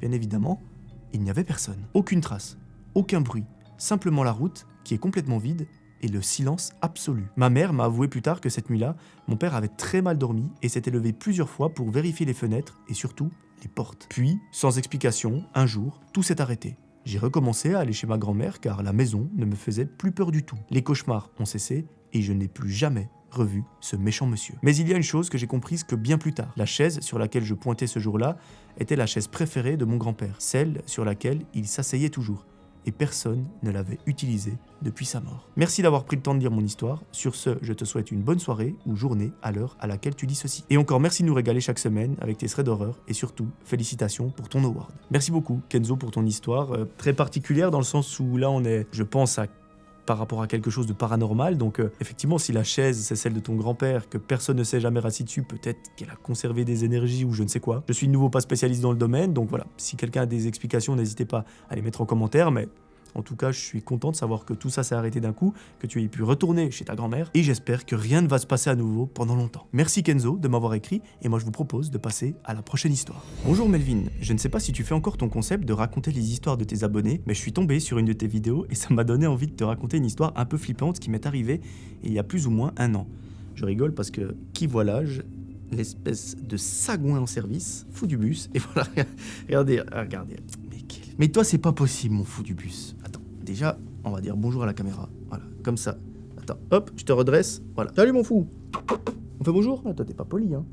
bien évidemment, il n'y avait personne. Aucune trace, aucun bruit, simplement la route qui est complètement vide et le silence absolu. Ma mère m'a avoué plus tard que cette nuit-là, mon père avait très mal dormi et s'était levé plusieurs fois pour vérifier les fenêtres et surtout les portes. Puis, sans explication, un jour, tout s'est arrêté. J'ai recommencé à aller chez ma grand-mère car la maison ne me faisait plus peur du tout. Les cauchemars ont cessé et je n'ai plus jamais revu ce méchant monsieur. Mais il y a une chose que j'ai comprise que bien plus tard. La chaise sur laquelle je pointais ce jour-là était la chaise préférée de mon grand-père, celle sur laquelle il s'asseyait toujours. Et personne ne l'avait utilisée depuis sa mort. Merci d'avoir pris le temps de lire mon histoire. Sur ce, je te souhaite une bonne soirée ou journée à l'heure à laquelle tu lis ceci. Et encore merci de nous régaler chaque semaine avec tes threads d'horreur et surtout, félicitations pour ton award. Merci beaucoup Kenzo pour ton histoire, très particulière dans le sens où là on est, je pense, par rapport à quelque chose de paranormal. Donc effectivement, si la chaise c'est celle de ton grand-père, que personne ne s'est jamais rassis dessus, peut-être qu'elle a conservé des énergies ou je ne sais quoi. Je suis de nouveau pas spécialiste dans le domaine, donc voilà, si quelqu'un a des explications, n'hésitez pas à les mettre en commentaire, mais en tout cas, je suis content de savoir que tout ça s'est arrêté d'un coup, que tu aies pu retourner chez ta grand-mère, et j'espère que rien ne va se passer à nouveau pendant longtemps. Merci Kenzo de m'avoir écrit, et moi je vous propose de passer à la prochaine histoire. Bonjour Melvin, je ne sais pas si tu fais encore ton concept de raconter les histoires de tes abonnés, mais je suis tombé sur une de tes vidéos et ça m'a donné envie de te raconter une histoire un peu flippante qui m'est arrivée il y a plus ou moins 1 an. Je rigole parce que qui voit l'âge, l'espèce de sagouin en service, fou du bus, et voilà, regardez. Mais toi, c'est pas possible, mon fou du bus. Attends, déjà, on va dire bonjour à la caméra. Voilà, comme ça. Attends, hop, je te redresse. Voilà. Salut, mon fou. On fait bonjour? Ah, toi, t'es pas poli, hein.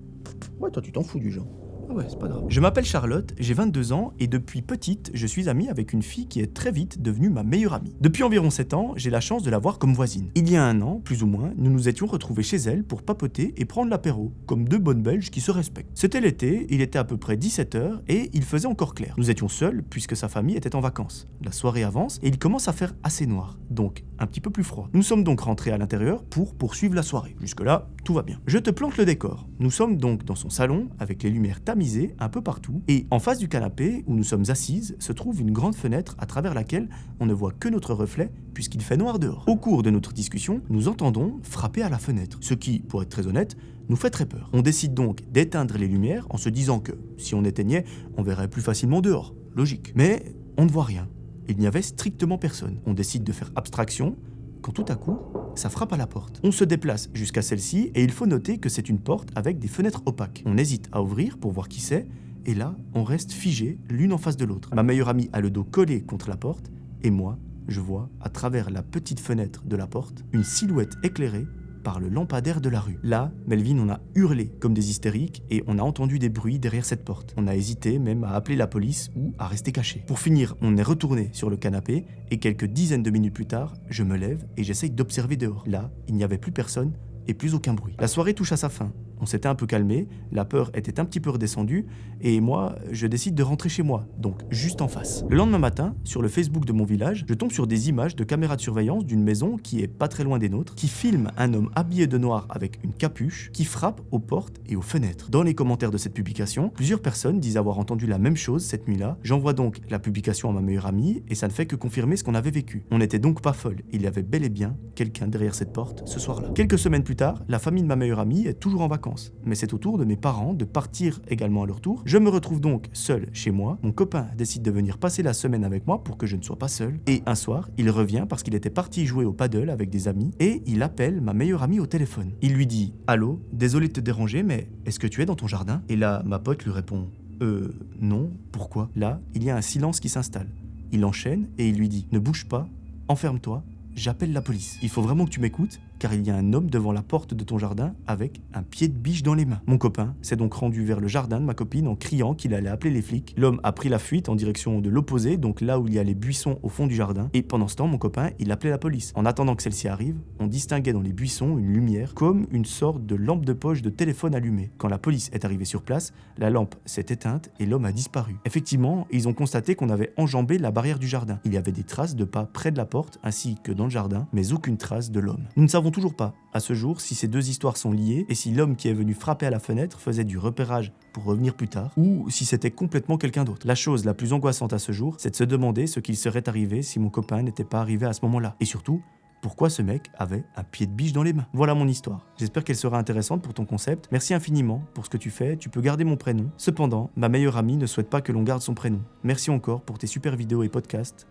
Ouais, toi, tu t'en fous du genre. Ouais, c'est pas grave. Je m'appelle Charlotte, j'ai 22 ans et depuis petite, je suis amie avec une fille qui est très vite devenue ma meilleure amie. Depuis environ 7 ans, j'ai la chance de la voir comme voisine. Il y a 1 an, plus ou moins, nous nous étions retrouvés chez elle pour papoter et prendre l'apéro, comme 2 bonnes Belges qui se respectent. C'était l'été, il était à peu près 17h et il faisait encore clair. Nous étions seuls puisque sa famille était en vacances. La soirée avance et il commence à faire assez noir, donc un petit peu plus froid. Nous sommes donc rentrés à l'intérieur pour poursuivre la soirée. Jusque-là, tout va bien. Je te plante le décor. Nous sommes donc dans son salon avec les lumières tamisées un peu partout et en face du canapé où nous sommes assises se trouve une grande fenêtre à travers laquelle on ne voit que notre reflet puisqu'il fait noir dehors. Au cours de notre discussion, nous entendons frapper à la fenêtre, ce qui, pour être très honnête, nous fait très peur. On décide donc d'éteindre les lumières en se disant que si on éteignait, on verrait plus facilement dehors. Logique. Mais on ne voit rien. Il n'y avait strictement personne. On décide de faire abstraction quand tout à coup, ça frappe à la porte. On se déplace jusqu'à celle-ci et il faut noter que c'est une porte avec des fenêtres opaques. On hésite à ouvrir pour voir qui c'est et là, on reste figé l'une en face de l'autre. Ma meilleure amie a le dos collé contre la porte et moi, je vois à travers la petite fenêtre de la porte une silhouette éclairée par le lampadaire de la rue. Là, Melvin, on a hurlé comme des hystériques et on a entendu des bruits derrière cette porte. On a hésité même à appeler la police ou à rester caché. Pour finir, on est retourné sur le canapé et quelques dizaines de minutes plus tard, je me lève et j'essaye d'observer dehors. Là, il n'y avait plus personne et plus aucun bruit. La soirée touche à sa fin. On s'était un peu calmé, la peur était un petit peu redescendue et moi, je décide de rentrer chez moi, donc juste en face. Le lendemain matin, sur le Facebook de mon village, je tombe sur des images de caméras de surveillance d'une maison qui est pas très loin des nôtres, qui filme un homme habillé de noir avec une capuche qui frappe aux portes et aux fenêtres. Dans les commentaires de cette publication, plusieurs personnes disent avoir entendu la même chose cette nuit-là. J'envoie donc la publication à ma meilleure amie et ça ne fait que confirmer ce qu'on avait vécu. On n'était donc pas folle, il y avait bel et bien quelqu'un derrière cette porte ce soir-là. Quelques semaines plus tard, la famille de ma meilleure amie est toujours en vacances. vacances. Mais c'est au tour de mes parents de partir également à leur tour. Je me retrouve donc seul chez moi. Mon copain décide de venir passer la semaine avec moi pour que je ne sois pas seul. Et un soir, il revient parce qu'il était parti jouer au paddle avec des amis et il appelle ma meilleure amie au téléphone. Il lui dit « Allô, désolé de te déranger, mais est-ce que tu es dans ton jardin ?» Et là, ma pote lui répond « Non, pourquoi ?» Là, il y a un silence qui s'installe. Il enchaîne et il lui dit « Ne bouge pas, enferme-toi, j'appelle la police. Il faut vraiment que tu m'écoutes, car il y a un homme devant la porte de ton jardin avec un pied de biche dans les mains. » Mon copain s'est donc rendu vers le jardin de ma copine en criant qu'il allait appeler les flics. L'homme a pris la fuite en direction de l'opposé, donc là où il y a les buissons au fond du jardin. Et pendant ce temps, mon copain, il appelait la police. En attendant que celle-ci arrive, on distinguait dans les buissons une lumière comme une sorte de lampe de poche de téléphone allumée. Quand la police est arrivée sur place, la lampe s'est éteinte et l'homme a disparu. Effectivement, ils ont constaté qu'on avait enjambé la barrière du jardin. Il y avait des traces de pas près de la porte ainsi que dans le jardin, mais aucune trace de l'homme. Nous ne savons toujours pas, à ce jour, si ces deux histoires sont liées et si l'homme qui est venu frapper à la fenêtre faisait du repérage pour revenir plus tard ou si c'était complètement quelqu'un d'autre. La chose la plus angoissante à ce jour, c'est de se demander ce qu'il serait arrivé si mon copain n'était pas arrivé à ce moment-là. Et surtout, pourquoi ce mec avait un pied de biche dans les mains. Voilà mon histoire. J'espère qu'elle sera intéressante pour ton concept. Merci infiniment pour ce que tu fais. Tu peux garder mon prénom. Cependant, ma meilleure amie ne souhaite pas que l'on garde son prénom. Merci encore pour tes super vidéos et podcasts.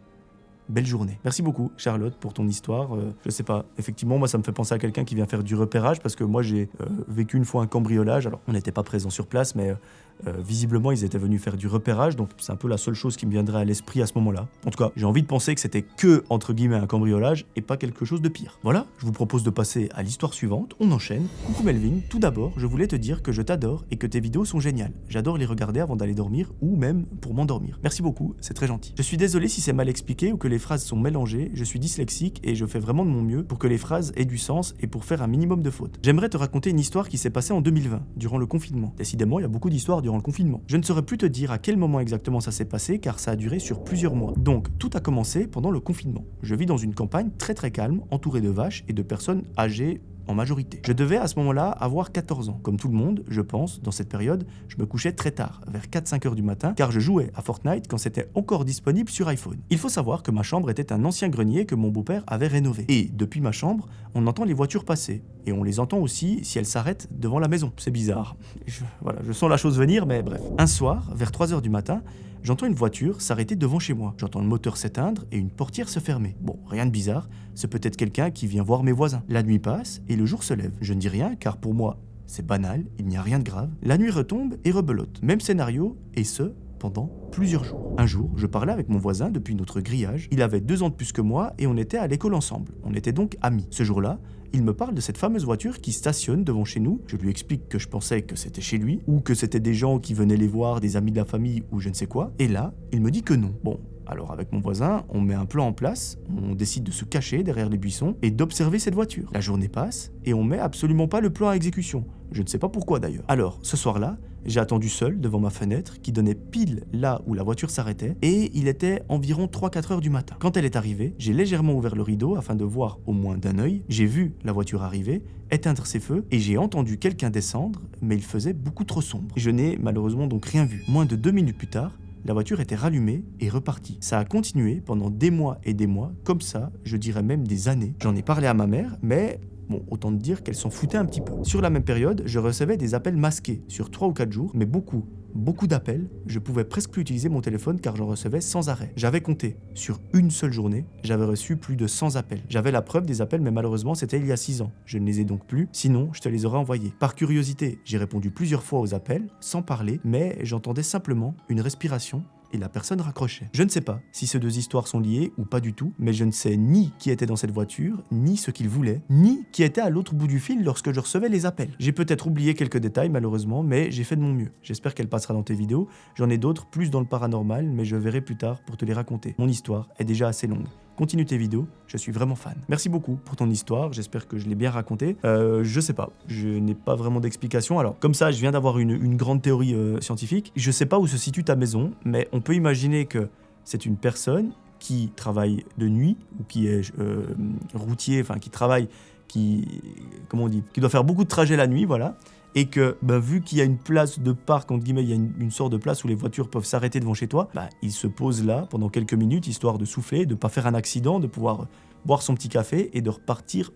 Belle journée. Merci beaucoup, Charlotte, pour ton histoire. Je sais pas, effectivement, moi, ça me fait penser à quelqu'un qui vient faire du repérage parce que moi, j'ai vécu une fois un cambriolage. Alors, on n'était pas présent sur place, mais visiblement, ils étaient venus faire du repérage. Donc, c'est un peu la seule chose qui me viendrait à l'esprit à ce moment-là. En tout cas, j'ai envie de penser que c'était que, entre guillemets, un cambriolage et pas quelque chose de pire. Voilà, je vous propose de passer à l'histoire suivante. On enchaîne. Coucou Melvin. Tout d'abord, je voulais te dire que je t'adore et que tes vidéos sont géniales. J'adore les regarder avant d'aller dormir ou même pour m'endormir. Merci beaucoup, c'est très gentil. Je suis désolé si c'est mal expliqué ou que les phrases sont mélangées, je suis dyslexique et je fais vraiment de mon mieux pour que les phrases aient du sens et pour faire un minimum de fautes. J'aimerais te raconter une histoire qui s'est passée en 2020, durant le confinement. Décidément, il y a beaucoup d'histoires durant le confinement. Je ne saurais plus te dire à quel moment exactement ça s'est passé car ça a duré sur plusieurs mois. Donc, tout a commencé pendant le confinement. Je vis dans une campagne très calme, entourée de vaches et de personnes âgées en majorité. Je devais à ce moment-là avoir 14 ans. Comme tout le monde, je pense, dans cette période, je me couchais très tard, vers 4-5 heures du matin, car je jouais à Fortnite quand c'était encore disponible sur iPhone. Il faut savoir que ma chambre était un ancien grenier que mon beau-père avait rénové. Et depuis ma chambre, on entend les voitures passer. Et on les entend aussi si elles s'arrêtent devant la maison. C'est bizarre. Je sens la chose venir, mais bref. Un soir, vers 3 heures du matin, j'entends une voiture s'arrêter devant chez moi. J'entends le moteur s'éteindre et une portière se fermer. Bon, rien de bizarre, c'est peut-être quelqu'un qui vient voir mes voisins. La nuit passe et le jour se lève. Je ne dis rien car pour moi, c'est banal, il n'y a rien de grave. La nuit retombe et rebelote. Même scénario, et ce, pendant plusieurs jours. Un jour, je parlais avec mon voisin depuis notre grillage. Il avait 2 ans de plus que moi et on était à l'école ensemble. On était donc amis. Ce jour-là, il me parle de cette fameuse voiture qui stationne devant chez nous. Je lui explique que je pensais que c'était chez lui, ou que c'était des gens qui venaient les voir, des amis de la famille, ou je ne sais quoi. Et là, il me dit que non. Bon, alors avec mon voisin, on met un plan en place, on décide de se cacher derrière les buissons et d'observer cette voiture. La journée passe et on met absolument pas le plan à exécution. Je ne sais pas pourquoi d'ailleurs. Alors, ce soir-là, j'ai attendu seul devant ma fenêtre qui donnait pile là où la voiture s'arrêtait et il était environ 3-4 heures du matin. Quand elle est arrivée, j'ai légèrement ouvert le rideau afin de voir au moins d'un œil. J'ai vu la voiture arriver, éteindre ses feux et j'ai entendu quelqu'un descendre, mais il faisait beaucoup trop sombre. Je n'ai malheureusement donc rien vu. Moins de 2 minutes plus tard, la voiture était rallumée et repartie. Ça a continué pendant des mois et des mois, comme ça, je dirais même des années. J'en ai parlé à ma mère, mais bon, autant te dire qu'elle s'en foutait un petit peu. Sur la même période, je recevais des appels masqués sur 3 ou 4 jours, mais beaucoup d'appels. Je pouvais presque plus utiliser mon téléphone car j'en recevais sans arrêt. J'avais compté, sur une seule journée, j'avais reçu plus de 100 appels. J'avais la preuve des appels, mais malheureusement, c'était il y a 6 ans. Je ne les ai donc plus, sinon je te les aurais envoyés. Par curiosité, j'ai répondu plusieurs fois aux appels, sans parler, mais j'entendais simplement une respiration et la personne raccrochait. Je ne sais pas si ces 2 histoires sont liées ou pas du tout, mais je ne sais ni qui était dans cette voiture, ni ce qu'il voulait, ni qui était à l'autre bout du fil lorsque je recevais les appels. J'ai peut-être oublié quelques détails malheureusement, mais j'ai fait de mon mieux. J'espère qu'elle passera dans tes vidéos. J'en ai d'autres plus dans le paranormal, mais je verrai plus tard pour te les raconter. Mon histoire est déjà assez longue. Continue tes vidéos, je suis vraiment fan. Merci beaucoup pour ton histoire, j'espère que je l'ai bien raconté. Je sais pas, je n'ai pas vraiment d'explication. Alors, comme ça, je viens d'avoir une grande théorie scientifique. Je sais pas où se situe ta maison, mais on peut imaginer que c'est une personne qui travaille de nuit, ou qui est routier, enfin qui travaille, comment on dit, qui doit faire beaucoup de trajets la nuit, voilà. Et que, vu qu'il y a une place de parc, entre guillemets, il y a une sorte de place où les voitures peuvent s'arrêter devant chez toi, il se pose là pendant quelques minutes, histoire de souffler, de ne pas faire un accident, de pouvoir boire son petit café et de repartir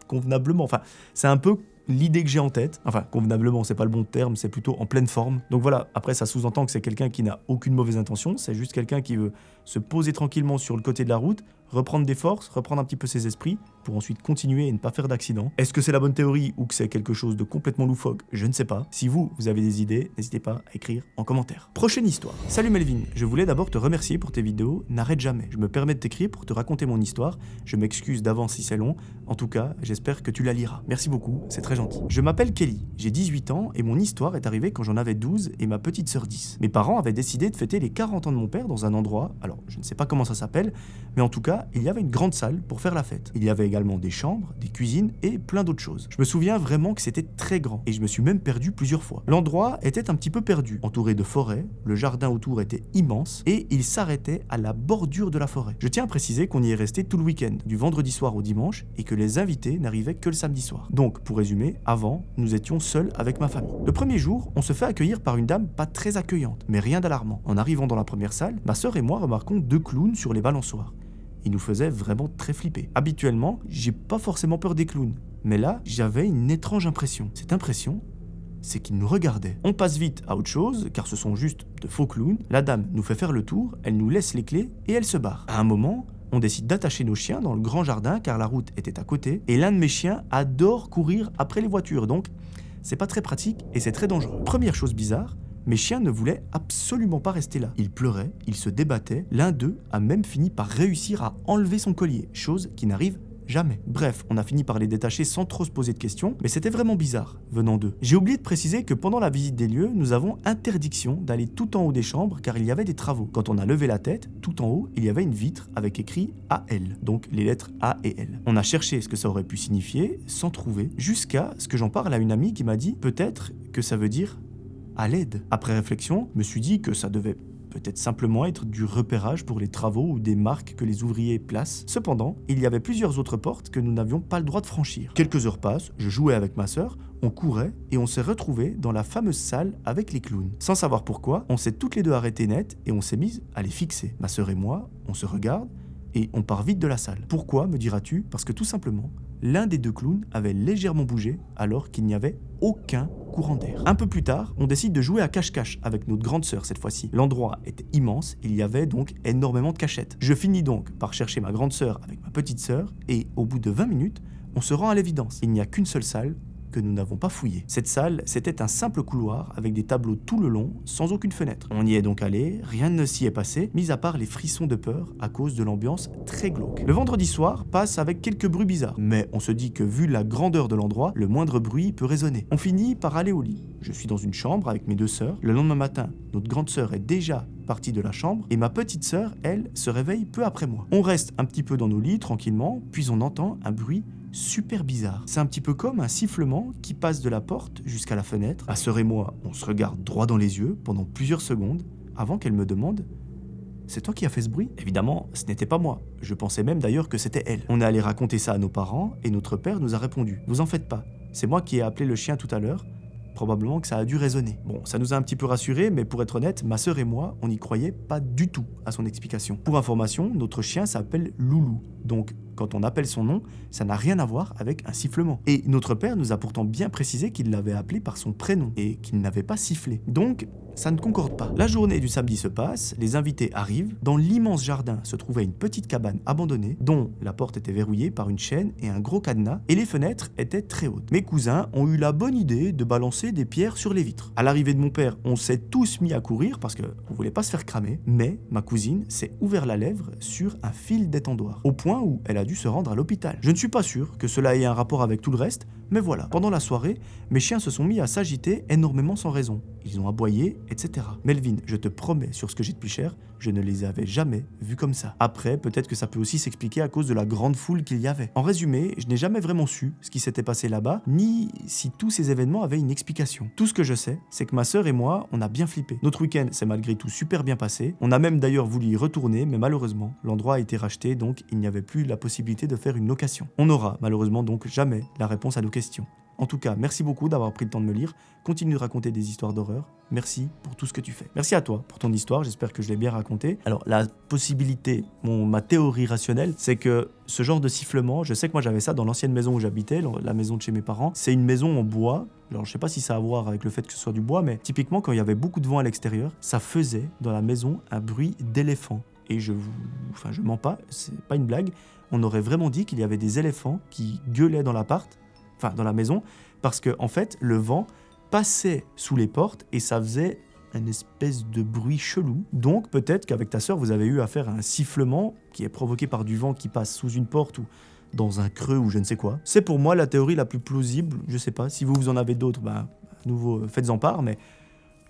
convenablement. Enfin, c'est un peu l'idée que j'ai en tête. Enfin, convenablement, c'est pas le bon terme, c'est plutôt en pleine forme. Donc voilà, après ça sous-entend que c'est quelqu'un qui n'a aucune mauvaise intention, c'est juste quelqu'un qui veut se poser tranquillement sur le côté de la route, reprendre des forces, reprendre un petit peu ses esprits, pour ensuite continuer et ne pas faire d'accident. Est-ce que c'est la bonne théorie ou que c'est quelque chose de complètement loufoque? Je ne sais pas. Si vous avez des idées, n'hésitez pas à écrire en commentaire. Prochaine histoire. Salut Melvin, je voulais d'abord te remercier pour tes vidéos, n'arrête jamais. Je me permets de t'écrire pour te raconter mon histoire. Je m'excuse d'avance si c'est long. En tout cas, j'espère que tu la liras. Merci beaucoup, c'est très gentil. Je m'appelle Kelly, j'ai 18 ans et mon histoire est arrivée quand j'en avais 12 et ma petite sœur 10. Mes parents avaient décidé de fêter les 40 ans de mon père dans un endroit, alors je ne sais pas comment ça s'appelle, mais en tout cas, il y avait une grande salle pour faire la fête. Il y avait également des chambres, des cuisines et plein d'autres choses. Je me souviens vraiment que c'était très grand et je me suis même perdu plusieurs fois. L'endroit était un petit peu perdu, entouré de forêts, le jardin autour était immense et il s'arrêtait à la bordure de la forêt. Je tiens à préciser qu'on y est resté tout le week-end, du vendredi soir au dimanche, et que les invités n'arrivaient que le samedi soir. Donc, pour résumer, avant, nous étions seuls avec ma famille. Le premier jour, on se fait accueillir par une dame pas très accueillante, mais rien d'alarmant. En arrivant dans la première salle, ma sœur et moi remarquons 2 clowns sur les balançoires. Ils nous faisaient vraiment très flipper. Habituellement, j'ai pas forcément peur des clowns, mais là, j'avais une étrange impression. Cette impression, c'est qu'ils nous regardaient. On passe vite à autre chose, car ce sont juste de faux clowns. La dame nous fait faire le tour, elle nous laisse les clés et elle se barre. À un moment, on décide d'attacher nos chiens dans le grand jardin, car la route était à côté, et l'un de mes chiens adore courir après les voitures, donc c'est pas très pratique et c'est très dangereux. Première chose bizarre, mes chiens ne voulaient absolument pas rester là. Ils pleuraient, ils se débattaient, l'un d'eux a même fini par réussir à enlever son collier, chose qui n'arrive jamais. Bref, on a fini par les détacher sans trop se poser de questions, mais c'était vraiment bizarre, venant d'eux. J'ai oublié de préciser que pendant la visite des lieux, nous avons interdiction d'aller tout en haut des chambres car il y avait des travaux. Quand on a levé la tête, tout en haut, il y avait une vitre avec écrit AL, donc les lettres A et L. On a cherché ce que ça aurait pu signifier, sans trouver, jusqu'à ce que j'en parle à une amie qui m'a dit peut-être que ça veut dire à l'aide. Après réflexion, je me suis dit que ça devait peut-être simplement être du repérage pour les travaux ou des marques que les ouvriers placent. Cependant, il y avait plusieurs autres portes que nous n'avions pas le droit de franchir. Quelques heures passent, je jouais avec ma sœur, on courait et on s'est retrouvés dans la fameuse salle avec les clowns. Sans savoir pourquoi, on s'est toutes les deux arrêtées net et on s'est mises à les fixer. Ma sœur et moi, on se regarde et on part vite de la salle. Pourquoi, me diras-tu? Parce que tout simplement, l'un des 2 clowns avait légèrement bougé alors qu'il n'y avait aucun courant d'air. Un peu plus tard, on décide de jouer à cache-cache avec notre grande sœur cette fois-ci. L'endroit était immense, il y avait donc énormément de cachettes. Je finis donc par chercher ma grande sœur avec ma petite sœur et au bout de 20 minutes, on se rend à l'évidence. Il n'y a qu'une seule salle que nous n'avons pas fouillé. Cette salle, c'était un simple couloir avec des tableaux tout le long, sans aucune fenêtre. On y est donc allé, rien ne s'y est passé, mis à part les frissons de peur à cause de l'ambiance très glauque. Le vendredi soir passe avec quelques bruits bizarres, mais on se dit que vu la grandeur de l'endroit, le moindre bruit peut résonner. On finit par aller au lit. Je suis dans une chambre avec mes 2 sœurs. Le lendemain matin, notre grande sœur est déjà partie de la chambre et ma petite sœur, elle, se réveille peu après moi. On reste un petit peu dans nos lits tranquillement, puis on entend un bruit super bizarre. C'est un petit peu comme un sifflement qui passe de la porte jusqu'à la fenêtre. Ma sœur et moi, on se regarde droit dans les yeux pendant plusieurs secondes avant qu'elle me demande « C'est toi qui as fait ce bruit ?» Évidemment, ce n'était pas moi. Je pensais même d'ailleurs que c'était elle. On est allé raconter ça à nos parents et notre père nous a répondu « Vous en faites pas, c'est moi qui ai appelé le chien tout à l'heure. Probablement que ça a dû résonner. » Bon, ça nous a un petit peu rassurés, mais pour être honnête, ma sœur et moi, on n'y croyait pas du tout à son explication. Pour information, notre chien s'appelle Loulou. Donc, quand on appelle son nom, ça n'a rien à voir avec un sifflement. Et notre père nous a pourtant bien précisé qu'il l'avait appelé par son prénom et qu'il n'avait pas sifflé. Donc, ça ne concorde pas. La journée du samedi se passe, les invités arrivent. Dans l'immense jardin se trouvait une petite cabane abandonnée, dont la porte était verrouillée par une chaîne et un gros cadenas, et les fenêtres étaient très hautes. Mes cousins ont eu la bonne idée de balancer des pierres sur les vitres. À l'arrivée de mon père, on s'est tous mis à courir parce qu'on voulait pas se faire cramer, mais ma cousine s'est ouvert la lèvre sur un fil d'étendoir, au point où elle a dû se rendre à l'hôpital. Je ne suis pas sûr que cela ait un rapport avec tout le reste, mais voilà. Pendant la soirée, mes chiens se sont mis à s'agiter énormément sans raison. Ils ont aboyé, etc. Melvin, je te promets sur ce que j'ai de plus cher, je ne les avais jamais vus comme ça. Après, peut-être que ça peut aussi s'expliquer à cause de la grande foule qu'il y avait. En résumé, je n'ai jamais vraiment su ce qui s'était passé là-bas, ni si tous ces événements avaient une explication. Tout ce que je sais, c'est que ma sœur et moi, on a bien flippé. Notre week-end s'est malgré tout super bien passé. On a même d'ailleurs voulu y retourner, mais malheureusement, l'endroit a été racheté, donc il n'y avait plus la possibilité de faire une location. On n'aura malheureusement donc jamais la réponse à nos questions. En tout cas, merci beaucoup d'avoir pris le temps de me lire. Continue de raconter des histoires d'horreur. Merci pour tout ce que tu fais. Merci à toi pour ton histoire, j'espère que je l'ai bien raconté. Alors la possibilité, ma théorie rationnelle, c'est que ce genre de sifflement, je sais que moi j'avais ça dans l'ancienne maison où j'habitais, la maison de chez mes parents. C'est une maison en bois. Alors je sais pas si ça a à voir avec le fait que ce soit du bois, mais typiquement quand il y avait beaucoup de vent à l'extérieur, ça faisait dans la maison un bruit d'éléphant. Et je mens pas, c'est pas une blague. On aurait vraiment dit qu'il y avait des éléphants qui gueulaient dans dans la maison, parce que en fait le vent passait sous les portes et ça faisait une espèce de bruit chelou. Donc peut-être qu'avec ta sœur, vous avez eu affaire à un sifflement qui est provoqué par du vent qui passe sous une porte ou dans un creux ou je ne sais quoi. C'est pour moi la théorie la plus plausible. Je sais pas, si vous en avez d'autres, à nouveau faites-en part, mais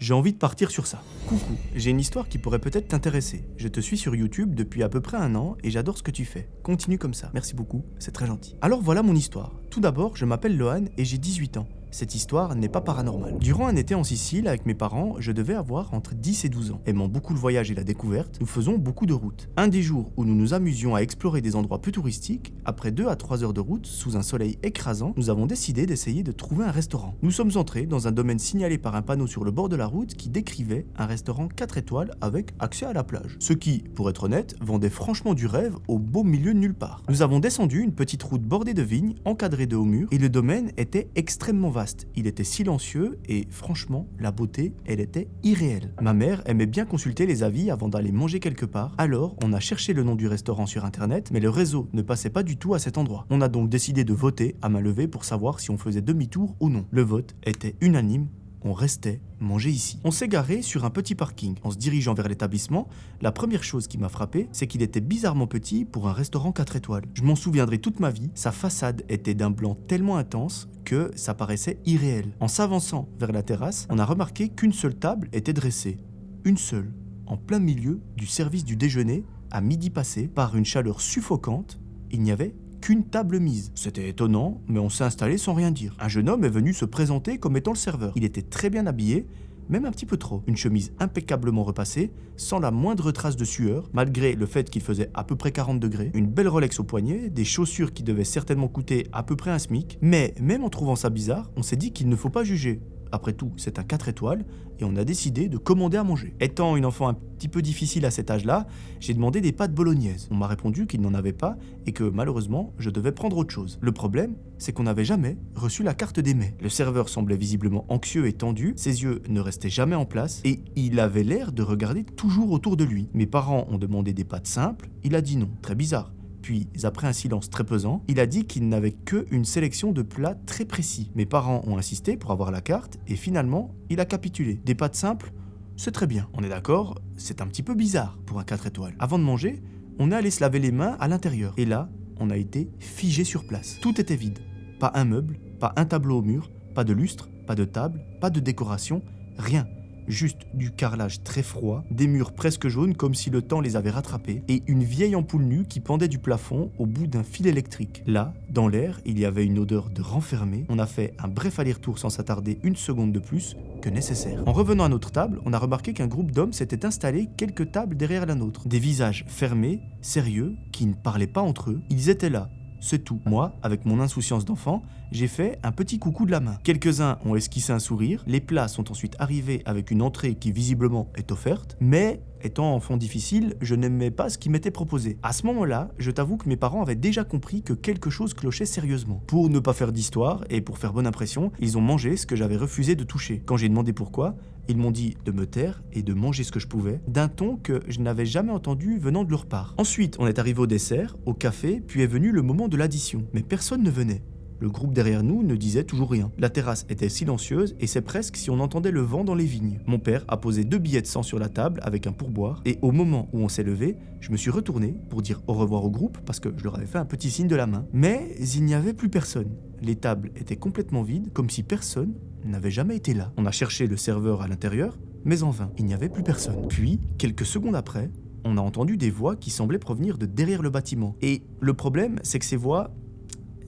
j'ai envie de partir sur ça. Coucou, j'ai une histoire qui pourrait peut-être t'intéresser. Je te suis sur YouTube depuis à peu près 1 an et j'adore ce que tu fais. Continue comme ça, merci beaucoup, c'est très gentil. Alors voilà mon histoire. Tout d'abord, je m'appelle Lohan et j'ai 18 ans. Cette histoire n'est pas paranormale. Durant un été en Sicile avec mes parents, je devais avoir entre 10 et 12 ans. Aimant beaucoup le voyage et la découverte, nous faisons beaucoup de routes. Un des jours où nous nous amusions à explorer des endroits peu touristiques, après 2 à 3 heures de route, sous un soleil écrasant, nous avons décidé d'essayer de trouver un restaurant. Nous sommes entrés dans un domaine signalé par un panneau sur le bord de la route qui décrivait un restaurant 4 étoiles avec accès à la plage. Ce qui, pour être honnête, vendait franchement du rêve au beau milieu de nulle part. Nous avons descendu une petite route bordée de vignes, encadrée de hauts murs, et le domaine était extrêmement vaste. Il était silencieux et franchement, la beauté, elle était irréelle. Ma mère aimait bien consulter les avis avant d'aller manger quelque part, alors on a cherché le nom du restaurant sur internet, mais le réseau ne passait pas du tout à cet endroit. On a donc décidé de voter à main levée pour savoir si on faisait demi-tour ou non. Le vote était unanime. On restait manger ici. On s'est garé sur un petit parking. En se dirigeant vers l'établissement, la première chose qui m'a frappé, c'est qu'il était bizarrement petit pour un restaurant 4 étoiles. Je m'en souviendrai toute ma vie, sa façade était d'un blanc tellement intense que ça paraissait irréel. En s'avançant vers la terrasse, on a remarqué qu'une seule table était dressée. Une seule, en plein milieu du service du déjeuner, à midi passé, par une chaleur suffocante, il n'y avait qu'une table mise. C'était étonnant, mais on s'est installé sans rien dire. Un jeune homme est venu se présenter comme étant le serveur. Il était très bien habillé, même un petit peu trop. Une chemise impeccablement repassée, sans la moindre trace de sueur, malgré le fait qu'il faisait à peu près 40 degrés, une belle Rolex au poignet, des chaussures qui devaient certainement coûter à peu près un SMIC. Mais même en trouvant ça bizarre, on s'est dit qu'il ne faut pas juger. Après tout, c'est un 4 étoiles et on a décidé de commander à manger. Étant une enfant un petit peu difficile à cet âge-là, j'ai demandé des pâtes bolognaises. On m'a répondu qu'il n'en avait pas et que malheureusement, je devais prendre autre chose. Le problème, c'est qu'on n'avait jamais reçu la carte des mets. Le serveur semblait visiblement anxieux et tendu, ses yeux ne restaient jamais en place et il avait l'air de regarder toujours autour de lui. Mes parents ont demandé des pâtes simples, il a dit non. Très bizarre. Puis, après un silence très pesant, il a dit qu'il n'avait qu'une sélection de plats très précis. Mes parents ont insisté pour avoir la carte et finalement, il a capitulé. Des pâtes simples, c'est très bien. On est d'accord, c'est un petit peu bizarre pour un 4 étoiles. Avant de manger, on est allé se laver les mains à l'intérieur. Et là, on a été figé sur place. Tout était vide. Pas un meuble, pas un tableau au mur, pas de lustre, pas de table, pas de décoration, rien. Juste du carrelage très froid, des murs presque jaunes comme si le temps les avait rattrapés, et une vieille ampoule nue qui pendait du plafond au bout d'un fil électrique. Là, dans l'air, il y avait une odeur de renfermé. On a fait un bref aller-retour sans s'attarder une seconde de plus que nécessaire. En revenant à notre table, on a remarqué qu'un groupe d'hommes s'était installé quelques tables derrière la nôtre. Des visages fermés, sérieux, qui ne parlaient pas entre eux. Ils étaient là. C'est tout. Moi, avec mon insouciance d'enfant, j'ai fait un petit coucou de la main. Quelques-uns ont esquissé un sourire, les plats sont ensuite arrivés avec une entrée qui visiblement est offerte, mais étant enfant difficile, je n'aimais pas ce qui m'était proposé. À ce moment-là, je t'avoue que mes parents avaient déjà compris que quelque chose clochait sérieusement. Pour ne pas faire d'histoire et pour faire bonne impression, ils ont mangé ce que j'avais refusé de toucher. Quand j'ai demandé pourquoi, ils m'ont dit de me taire et de manger ce que je pouvais, d'un ton que je n'avais jamais entendu venant de leur part. Ensuite, on est arrivé au dessert, au café, puis est venu le moment de l'addition. Mais personne ne venait. Le groupe derrière nous ne disait toujours rien. La terrasse était silencieuse et c'est presque si on entendait le vent dans les vignes. Mon père a posé 2 billets de 100 sur la table avec un pourboire et au moment où on s'est levé, je me suis retourné pour dire au revoir au groupe parce que je leur avais fait un petit signe de la main. Mais il n'y avait plus personne. Les tables étaient complètement vides, comme si personne n'avait jamais été là. On a cherché le serveur à l'intérieur, mais en vain, il n'y avait plus personne. Puis, quelques secondes après, on a entendu des voix qui semblaient provenir de derrière le bâtiment. Et le problème, c'est que ces voix,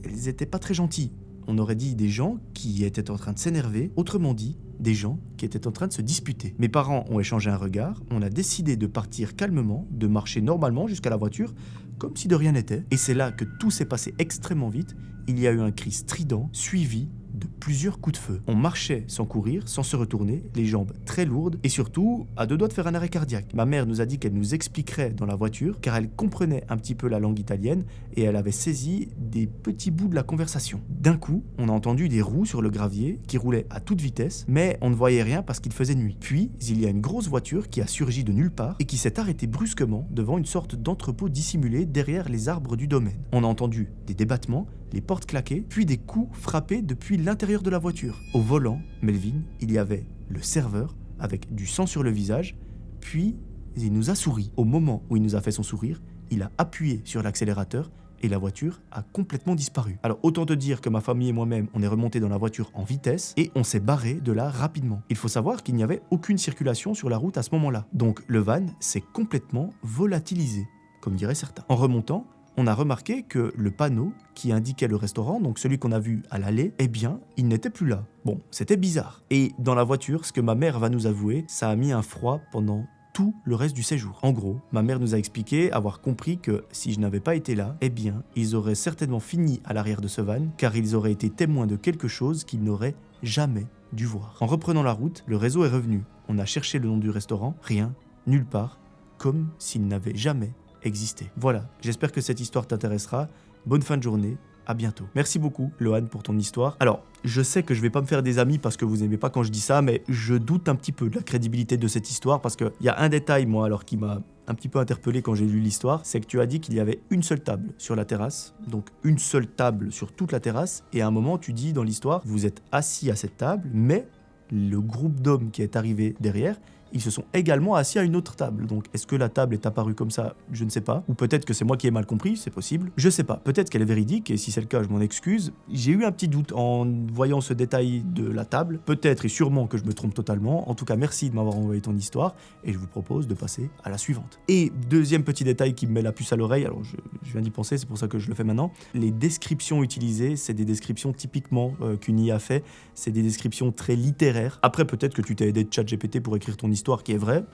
elles étaient pas très gentilles. On aurait dit des gens qui étaient en train de s'énerver, autrement dit, des gens qui étaient en train de se disputer. Mes parents ont échangé un regard, on a décidé de partir calmement, de marcher normalement jusqu'à la voiture, comme si de rien n'était. Et c'est là que tout s'est passé extrêmement vite. Il y a eu un cri strident, suivi de plusieurs coups de feu. On marchait sans courir, sans se retourner, les jambes très lourdes et surtout à 2 doigts de faire un arrêt cardiaque. Ma mère nous a dit qu'elle nous expliquerait dans la voiture car elle comprenait un petit peu la langue italienne et elle avait saisi des petits bouts de la conversation. D'un coup, on a entendu des roues sur le gravier qui roulaient à toute vitesse, mais on ne voyait rien parce qu'il faisait nuit. Puis, il y a une grosse voiture qui a surgi de nulle part et qui s'est arrêtée brusquement devant une sorte d'entrepôt dissimulé derrière les arbres du domaine. On a entendu des débattements, les portes claquer, puis des coups frappés depuis l'intérieur de la voiture. Au volant, Melvin, il y avait le serveur avec du sang sur le visage, puis il nous a souri. Au moment où il nous a fait son sourire, il a appuyé sur l'accélérateur et la voiture a complètement disparu. Alors autant te dire que ma famille et moi-même, on est remontés dans la voiture en vitesse et on s'est barré de là rapidement. Il faut savoir qu'il n'y avait aucune circulation sur la route à ce moment-là. Donc le van s'est complètement volatilisé, comme diraient certains. En remontant, on a remarqué que le panneau qui indiquait le restaurant, donc celui qu'on a vu à l'allée, eh bien, il n'était plus là. Bon, c'était bizarre. Et dans la voiture, ce que ma mère va nous avouer, ça a mis un froid pendant tout le reste du séjour. En gros, ma mère nous a expliqué avoir compris que si je n'avais pas été là, eh bien, ils auraient certainement fini à l'arrière de ce van, car ils auraient été témoins de quelque chose qu'ils n'auraient jamais dû voir. En reprenant la route, le réseau est revenu. On a cherché le nom du restaurant, rien, nulle part, comme s'il n'avait jamais existé. Voilà, j'espère que cette histoire t'intéressera. Bonne fin de journée. À bientôt. Merci beaucoup, Lohan, pour ton histoire. Alors, je sais que je vais pas me faire des amis parce que vous aimez pas quand je dis ça, mais je doute un petit peu de la crédibilité de cette histoire parce qu'il y a un détail, moi, alors qui m'a un petit peu interpellé quand j'ai lu l'histoire, c'est que tu as dit qu'il y avait une seule table sur la terrasse, donc une seule table sur toute la terrasse, et à un moment, tu dis dans l'histoire, vous êtes assis à cette table, mais le groupe d'hommes qui est arrivé derrière, ils se sont également assis à une autre table. Donc, est-ce que la table est apparue comme ça? Je ne sais pas. Ou peut-être que c'est moi qui ai mal compris, c'est possible. Je sais pas. Peut-être qu'elle est véridique, et si c'est le cas, je m'en excuse. J'ai eu un petit doute en voyant ce détail de la table. Peut-être et sûrement que je me trompe totalement. En tout cas, merci de m'avoir envoyé ton histoire, et je vous propose de passer à la suivante. Et deuxième petit détail qui me met la puce à l'oreille, alors je viens d'y penser, c'est pour ça que je le fais maintenant. Les descriptions utilisées, c'est des descriptions typiquement qu'une IA fait. C'est des descriptions très littéraires. Après, peut-être que tu t'es aidé de ChatGPT pour écrire ton histoire qui est vraie,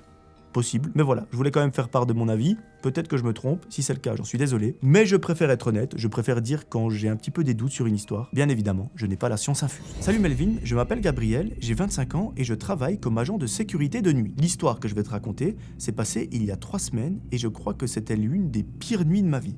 possible, mais voilà, je voulais quand même faire part de mon avis, peut-être que je me trompe, si c'est le cas, j'en suis désolé, mais je préfère être honnête, je préfère dire quand j'ai un petit peu des doutes sur une histoire. Bien évidemment, je n'ai pas la science infuse. Salut Melvin, je m'appelle Gabriel, j'ai 25 ans et je travaille comme agent de sécurité de nuit. L'histoire que je vais te raconter s'est passée il y a 3 semaines et je crois que c'était l'une des pires nuits de ma vie.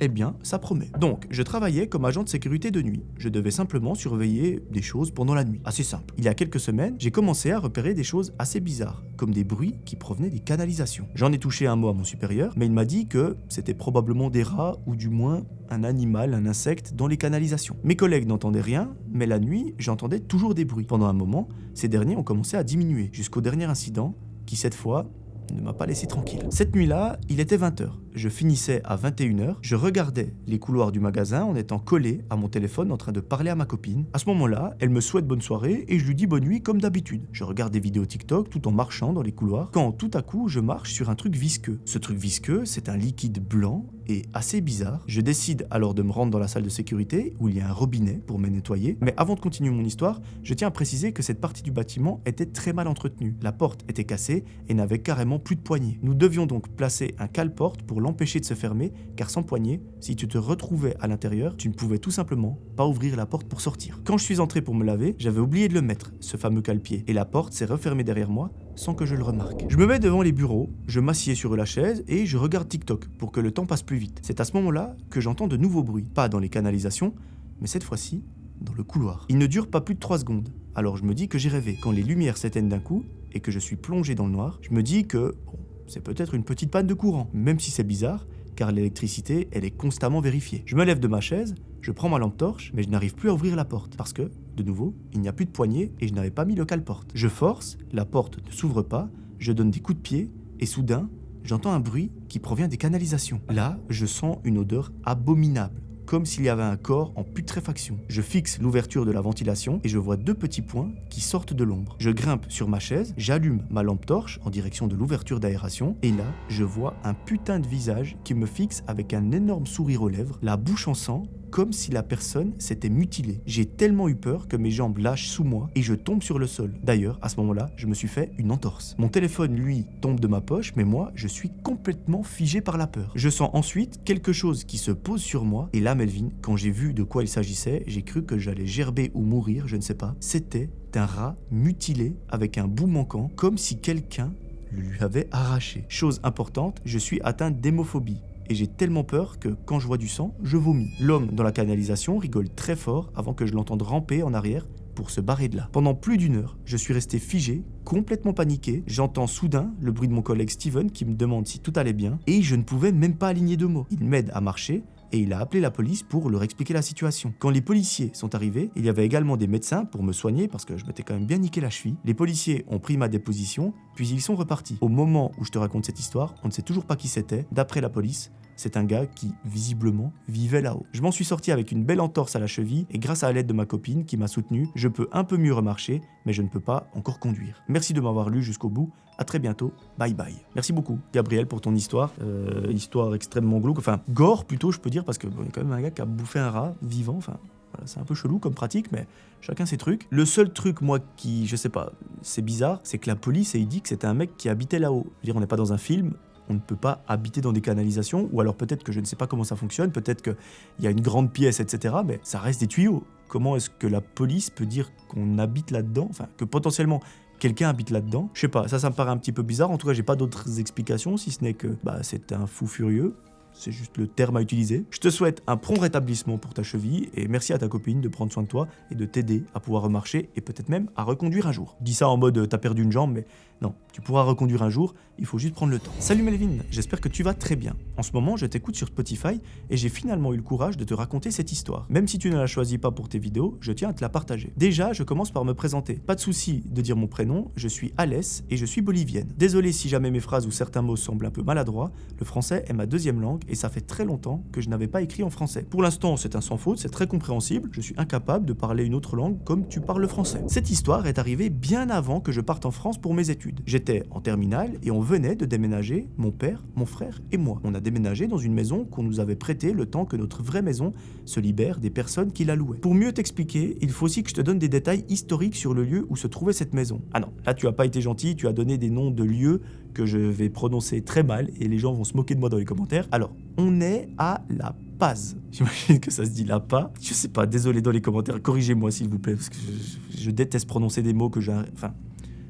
Eh bien, ça promet. Donc, je travaillais comme agent de sécurité de nuit. Je devais simplement surveiller des choses pendant la nuit. Assez simple. Il y a quelques semaines, j'ai commencé à repérer des choses assez bizarres, comme des bruits qui provenaient des canalisations. J'en ai touché un mot à mon supérieur, mais il m'a dit que c'était probablement des rats ou du moins un animal, un insecte dans les canalisations. Mes collègues n'entendaient rien, mais la nuit, j'entendais toujours des bruits. Pendant un moment, ces derniers ont commencé à diminuer, jusqu'au dernier incident, qui cette fois ne m'a pas laissé tranquille. Cette nuit-là, il était 20h. Je finissais à 21h, je regardais les couloirs du magasin en étant collé à mon téléphone en train de parler à ma copine. À ce moment-là, elle me souhaite bonne soirée et je lui dis bonne nuit comme d'habitude. Je regarde des vidéos TikTok tout en marchant dans les couloirs quand tout à coup je marche sur un truc visqueux. Ce truc visqueux, c'est un liquide blanc et assez bizarre. Je décide alors de me rendre dans la salle de sécurité où il y a un robinet pour me nettoyer. Mais avant de continuer mon histoire, je tiens à préciser que cette partie du bâtiment était très mal entretenue. La porte était cassée et n'avait carrément plus de poignée. Nous devions donc placer un cale-porte pour l'empêcher de se fermer, car sans poignée, si tu te retrouvais à l'intérieur, tu ne pouvais tout simplement pas ouvrir la porte pour sortir. Quand je suis entré pour me laver, j'avais oublié de le mettre, ce fameux cale-pied, et la porte s'est refermée derrière moi sans que je le remarque. Je me mets devant les bureaux, je m'assieds sur la chaise et je regarde TikTok pour que le temps passe plus vite. C'est à ce moment-là que j'entends de nouveaux bruits, pas dans les canalisations, mais cette fois-ci dans le couloir. Il ne dure pas plus de 3 secondes, alors je me dis que j'ai rêvé. Quand les lumières s'éteignent d'un coup et que je suis plongé dans le noir, je me dis que c'est peut-être une petite panne de courant, même si c'est bizarre, car l'électricité, elle est constamment vérifiée. Je me lève de ma chaise, je prends ma lampe torche, mais je n'arrive plus à ouvrir la porte, parce que, de nouveau, il n'y a plus de poignée et je n'avais pas mis le cale-porte. Je force, la porte ne s'ouvre pas, je donne des coups de pied, et soudain, j'entends un bruit qui provient des canalisations. Là, je sens une odeur abominable, comme s'il y avait un corps en putréfaction. Je fixe l'ouverture de la ventilation et je vois 2 petits points qui sortent de l'ombre. Je grimpe sur ma chaise, j'allume ma lampe torche en direction de l'ouverture d'aération et là, je vois un putain de visage qui me fixe avec un énorme sourire aux lèvres, la bouche en sang comme si la personne s'était mutilée. J'ai tellement eu peur que mes jambes lâchent sous moi et je tombe sur le sol. D'ailleurs, à ce moment-là, je me suis fait une entorse. Mon téléphone, lui, tombe de ma poche, mais moi, je suis complètement figé par la peur. Je sens ensuite quelque chose qui se pose sur moi et là, Melvin, quand j'ai vu de quoi il s'agissait, j'ai cru que j'allais gerber ou mourir, je ne sais pas. C'était un rat mutilé avec un bout manquant, comme si quelqu'un le lui avait arraché. Chose importante, je suis atteint d'hémophobie. Et j'ai tellement peur que quand je vois du sang, je vomis. L'homme dans la canalisation rigole très fort avant que je l'entende ramper en arrière pour se barrer de là. Pendant plus d'une heure, je suis resté figé, complètement paniqué. J'entends soudain le bruit de mon collègue Steven qui me demande si tout allait bien et je ne pouvais même pas aligner deux mots. Il m'aide à marcher et il a appelé la police pour leur expliquer la situation. Quand les policiers sont arrivés, il y avait également des médecins pour me soigner parce que je m'étais quand même bien niqué la cheville. Les policiers ont pris ma déposition, puis ils sont repartis. Au moment où je te raconte cette histoire, on ne sait toujours pas qui c'était. D'après la police, c'est un gars qui, visiblement, vivait là-haut. Je m'en suis sorti avec une belle entorse à la cheville et grâce à l'aide de ma copine qui m'a soutenu, je peux un peu mieux remarcher, mais je ne peux pas encore conduire. Merci de m'avoir lu jusqu'au bout. À très bientôt. Bye bye. Merci beaucoup, Gabriel, pour ton histoire. Histoire extrêmement glauque. Enfin, gore plutôt, je peux dire, parce que bon, y a quand même un gars qui a bouffé un rat vivant. Enfin, voilà, c'est un peu chelou comme pratique, mais chacun ses trucs. Le seul truc, moi, qui, je sais pas, c'est bizarre, c'est que la police, elle dit que c'était un mec qui habitait là-haut. Je veux dire, on n'est pas dans un film. On ne peut pas habiter dans des canalisations, ou alors peut-être que je ne sais pas comment ça fonctionne, peut-être qu'il y a une grande pièce, etc. Mais ça reste des tuyaux. Comment est-ce que la police peut dire qu'on habite là-dedans, enfin que potentiellement quelqu'un habite là-dedans? Je sais pas, ça me paraît un petit peu bizarre. En tout cas, j'ai pas d'autres explications, si ce n'est que c'est un fou furieux. C'est juste le terme à utiliser. Je te souhaite un prompt rétablissement pour ta cheville et merci à ta copine de prendre soin de toi et de t'aider à pouvoir remarcher et peut-être même à reconduire un jour. Je dis ça en mode t'as perdu une jambe, mais non, tu pourras reconduire un jour, il faut juste prendre le temps. Salut Melvin, j'espère que tu vas très bien. En ce moment, je t'écoute sur Spotify et j'ai finalement eu le courage de te raconter cette histoire. Même si tu ne la choisis pas pour tes vidéos, je tiens à te la partager. Déjà, je commence par me présenter. Pas de souci de dire mon prénom, je suis Alès et je suis bolivienne. Désolé si jamais mes phrases ou certains mots semblent un peu maladroits, le français est ma deuxième langue et ça fait très longtemps que je n'avais pas écrit en français. Pour l'instant, c'est un sans faute, c'est très compréhensible, je suis incapable de parler une autre langue comme tu parles le français. Cette histoire est arrivée bien avant que je parte en France pour mes études. J'étais en terminale et on venait de déménager, mon père, mon frère et moi. On a déménagé dans une maison qu'on nous avait prêtée le temps que notre vraie maison se libère des personnes qui la louaient. Pour mieux t'expliquer, il faut aussi que je te donne des détails historiques sur le lieu où se trouvait cette maison. Ah non, là tu as pas été gentil, tu as donné des noms de lieux que je vais prononcer très mal et les gens vont se moquer de moi dans les commentaires. Alors, on est à La Paz. J'imagine que ça se dit La Paz. Je sais pas, désolé dans les commentaires, corrigez-moi s'il vous plaît, parce que je déteste prononcer des mots que j'ai... Enfin,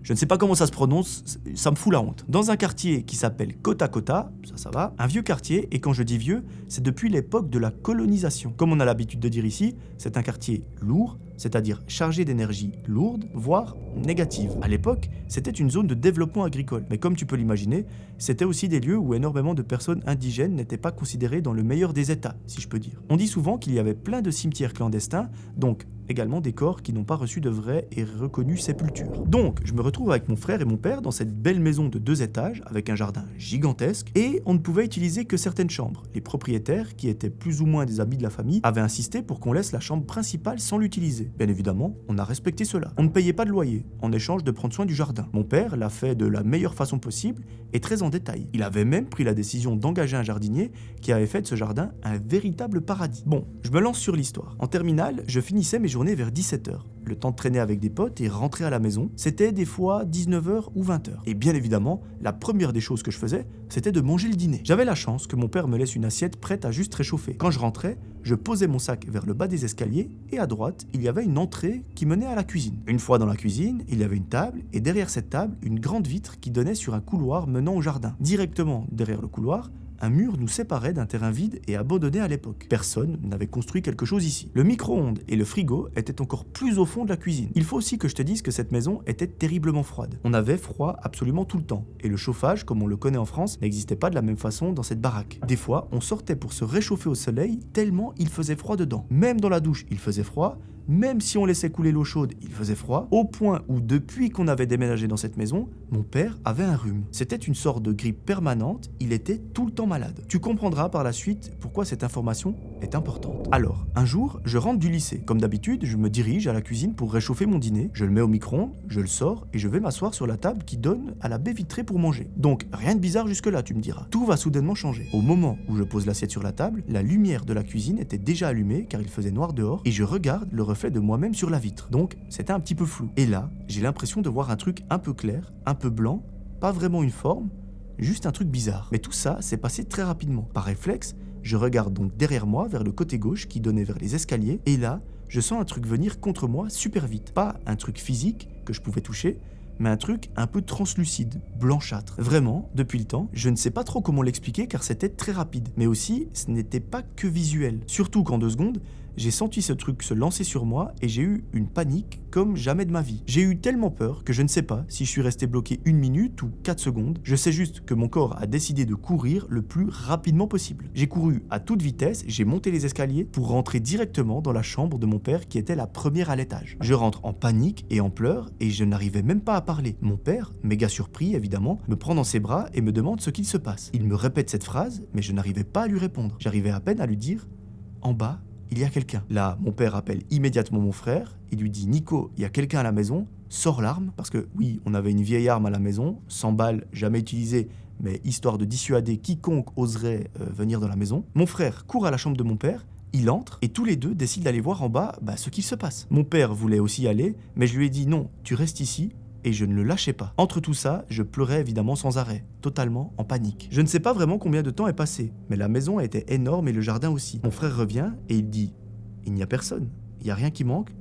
je ne sais pas comment ça se prononce, ça me fout la honte. Dans un quartier qui s'appelle Kota Kota, ça va, un vieux quartier, et quand je dis vieux, c'est depuis l'époque de la colonisation. Comme on a l'habitude de dire ici, c'est un quartier lourd, c'est-à-dire chargé d'énergie lourde, voire négative. À l'époque, c'était une zone de développement agricole, mais comme tu peux l'imaginer, c'était aussi des lieux où énormément de personnes indigènes n'étaient pas considérées dans le meilleur des états, si je peux dire. On dit souvent qu'il y avait plein de cimetières clandestins, donc également des corps qui n'ont pas reçu de vraies et reconnues sépultures. Donc, je me retrouve avec mon frère et mon père dans cette belle maison de 2 étages, avec un jardin gigantesque, et on ne pouvait utiliser que certaines chambres. Les propriétaires, qui étaient plus ou moins des amis de la famille, avaient insisté pour qu'on laisse la chambre principale sans l'utiliser. Bien évidemment, on a respecté cela. On ne payait pas de loyer, en échange de prendre soin du jardin. Mon père l'a fait de la meilleure façon possible, et très en détail. Il avait même pris la décision d'engager un jardinier qui avait fait de ce jardin un véritable paradis. Bon, je me lance sur l'histoire. En terminale, je finissais mes journées vers 17h. Le temps de traîner avec des potes et rentrer à la maison, c'était des fois 19h ou 20h. Et bien évidemment, la première des choses que je faisais, c'était de manger le dîner. J'avais la chance que mon père me laisse une assiette prête à juste réchauffer. Quand je rentrais, je posais mon sac vers le bas des escaliers et à droite, il y avait une entrée qui menait à la cuisine. Une fois dans la cuisine, il y avait une table et derrière cette table, une grande vitre qui donnait sur un couloir menant au jardin. Directement derrière le couloir, un mur nous séparait d'un terrain vide et abandonné à l'époque. Personne n'avait construit quelque chose ici. Le micro-ondes et le frigo étaient encore plus au fond de la cuisine. Il faut aussi que je te dise que cette maison était terriblement froide. On avait froid absolument tout le temps. Et le chauffage, comme on le connaît en France, n'existait pas de la même façon dans cette baraque. Des fois, on sortait pour se réchauffer au soleil tellement il faisait froid dedans. Même dans la douche, il faisait froid. Même si on laissait couler l'eau chaude, il faisait froid, au point où depuis qu'on avait déménagé dans cette maison, mon père avait un rhume. C'était une sorte de grippe permanente, il était tout le temps malade. Tu comprendras par la suite pourquoi cette information est importante. Alors, un jour, je rentre du lycée. Comme d'habitude, je me dirige à la cuisine pour réchauffer mon dîner, je le mets au micro-ondes, je le sors et je vais m'asseoir sur la table qui donne à la baie vitrée pour manger. Donc, rien de bizarre jusque-là, tu me diras. Tout va soudainement changer. Au moment où je pose l'assiette sur la table, la lumière de la cuisine était déjà allumée car il faisait noir dehors et je regarde le reflet de moi-même sur la vitre. Donc, c'était un petit peu flou. Et là, j'ai l'impression de voir un truc un peu clair, un peu blanc, pas vraiment une forme, juste un truc bizarre. Mais tout ça s'est passé très rapidement. Par réflexe, je regarde donc derrière moi vers le côté gauche qui donnait vers les escaliers et là, je sens un truc venir contre moi super vite. Pas un truc physique que je pouvais toucher, mais un truc un peu translucide, blanchâtre. Vraiment, depuis le temps, je ne sais pas trop comment l'expliquer car c'était très rapide. Mais aussi, ce n'était pas que visuel. Surtout qu'en 2 secondes, j'ai senti ce truc se lancer sur moi et j'ai eu une panique comme jamais de ma vie. J'ai eu tellement peur que je ne sais pas si je suis resté bloqué 1 minute ou 4 secondes. Je sais juste que mon corps a décidé de courir le plus rapidement possible. J'ai couru à toute vitesse, j'ai monté les escaliers pour rentrer directement dans la chambre de mon père qui était la première à l'étage. Je rentre en panique et en pleurs et je n'arrivais même pas à parler. Mon père, méga surpris évidemment, me prend dans ses bras et me demande ce qu'il se passe. Il me répète cette phrase, mais je n'arrivais pas à lui répondre. J'arrivais à peine à lui dire « En bas, il y a quelqu'un ». Là, mon père appelle immédiatement mon frère, il lui dit « Nico, il y a quelqu'un à la maison, sors l'arme », parce que oui, on avait une vieille arme à la maison, 100 balles, jamais utilisée, mais histoire de dissuader quiconque oserait venir dans la maison. Mon frère court à la chambre de mon père, il entre, et tous les deux décident d'aller voir en bas ce qu'il se passe. Mon père voulait aussi y aller, mais je lui ai dit « Non, tu restes ici », et je ne le lâchais pas. Entre tout ça, je pleurais évidemment sans arrêt, totalement en panique. Je ne sais pas vraiment combien de temps est passé, mais la maison était énorme et le jardin aussi. Mon frère revient et il dit « Il n'y a personne, il n'y a rien qui manque,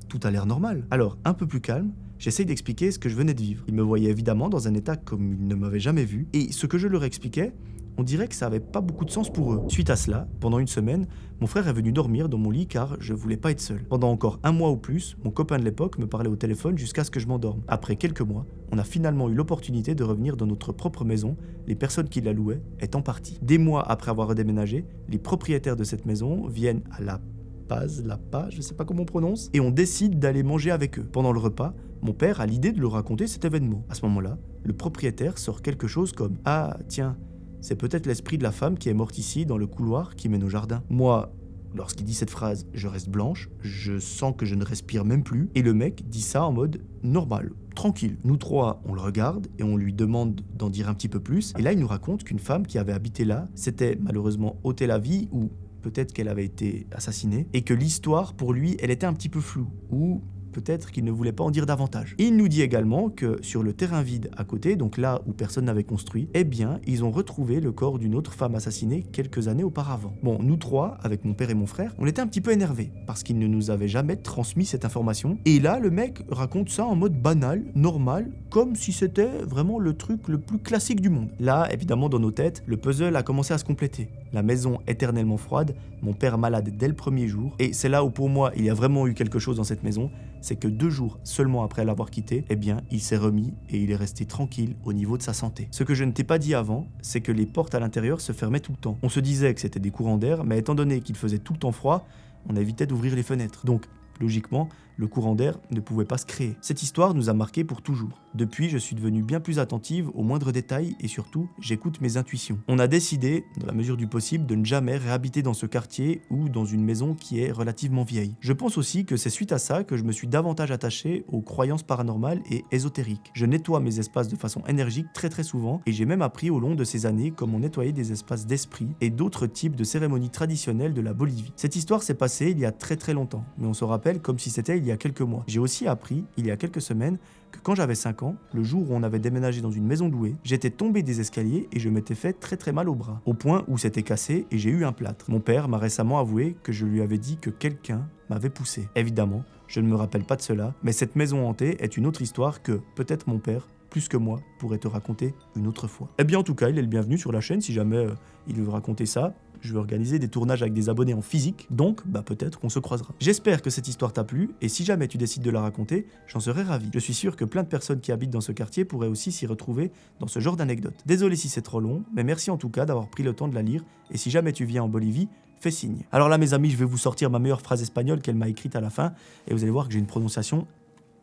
tout a l'air normal ». Alors, un peu plus calme, j'essaye d'expliquer ce que je venais de vivre. Il me voyait évidemment dans un état comme il ne m'avait jamais vu, et ce que je leur expliquais, on dirait que ça avait pas beaucoup de sens pour eux. Suite à cela, pendant 1 semaine, mon frère est venu dormir dans mon lit car je voulais pas être seul. Pendant encore 1 mois ou plus, mon copain de l'époque me parlait au téléphone jusqu'à ce que je m'endorme. Après quelques mois, on a finalement eu l'opportunité de revenir dans notre propre maison, les personnes qui la louaient étant parties. Des mois après avoir redéménagé, les propriétaires de cette maison viennent à la Paz, je sais pas comment on prononce, et on décide d'aller manger avec eux. Pendant le repas, mon père a l'idée de leur raconter cet événement. À ce moment-là, le propriétaire sort quelque chose comme « Ah, tiens, c'est peut-être l'esprit de la femme qui est morte ici dans le couloir qui mène au jardin ». Moi, lorsqu'il dit cette phrase, je reste blanche, je sens que je ne respire même plus, et le mec dit ça en mode normal, tranquille. Nous 3, on le regarde et on lui demande d'en dire un petit peu plus, et là il nous raconte qu'une femme qui avait habité là s'était malheureusement ôté la vie, ou peut-être qu'elle avait été assassinée, et que l'histoire pour lui, elle était un petit peu floue, ou peut-être qu'il ne voulait pas en dire davantage. Il nous dit également que sur le terrain vide à côté, donc là où personne n'avait construit, eh bien, ils ont retrouvé le corps d'une autre femme assassinée quelques années auparavant. Bon, nous 3, avec mon père et mon frère, on était un petit peu énervés, parce qu'il ne nous avait jamais transmis cette information, et là, le mec raconte ça en mode banal, normal, comme si c'était vraiment le truc le plus classique du monde. Là, évidemment, dans nos têtes, le puzzle a commencé à se compléter. La maison éternellement froide, mon père malade dès le premier jour, et c'est là où pour moi, il y a vraiment eu quelque chose dans cette maison, c'est que 2 jours seulement après l'avoir quitté, eh bien, il s'est remis et il est resté tranquille au niveau de sa santé. Ce que je ne t'ai pas dit avant, c'est que les portes à l'intérieur se fermaient tout le temps. On se disait que c'était des courants d'air, mais étant donné qu'il faisait tout le temps froid, on évitait d'ouvrir les fenêtres. Donc, logiquement, le courant d'air ne pouvait pas se créer. Cette histoire nous a marqués pour toujours. Depuis, je suis devenu bien plus attentive aux moindres détails et surtout, j'écoute mes intuitions. On a décidé, dans la mesure du possible, de ne jamais réhabiter dans ce quartier ou dans une maison qui est relativement vieille. Je pense aussi que c'est suite à ça que je me suis davantage attaché aux croyances paranormales et ésotériques. Je nettoie mes espaces de façon énergique très souvent et j'ai même appris au long de ces années comment nettoyer des espaces d'esprit et d'autres types de cérémonies traditionnelles de la Bolivie. Cette histoire s'est passée il y a très longtemps, mais on se rappelle comme si c'était il y a quelques mois. J'ai aussi appris, il y a quelques semaines, que quand j'avais 5 ans, le jour où on avait déménagé dans une maison louée, j'étais tombé des escaliers et je m'étais fait très mal au bras, au point où c'était cassé et j'ai eu un plâtre. Mon père m'a récemment avoué que je lui avais dit que quelqu'un m'avait poussé. Évidemment, je ne me rappelle pas de cela, mais cette maison hantée est une autre histoire que peut-être mon père, plus que moi, pourrait te raconter une autre fois. Eh bien en tout cas, il est le bienvenu sur la chaîne si jamais il veut raconter ça. Je vais organiser des tournages avec des abonnés en physique, donc peut-être qu'on se croisera. J'espère que cette histoire t'a plu, et si jamais tu décides de la raconter, j'en serais ravi. Je suis sûr que plein de personnes qui habitent dans ce quartier pourraient aussi s'y retrouver dans ce genre d'anecdote. Désolé si c'est trop long, mais merci en tout cas d'avoir pris le temps de la lire, et si jamais tu viens en Bolivie, fais signe. Alors là mes amis, je vais vous sortir ma meilleure phrase espagnole qu'elle m'a écrite à la fin, et vous allez voir que j'ai une prononciation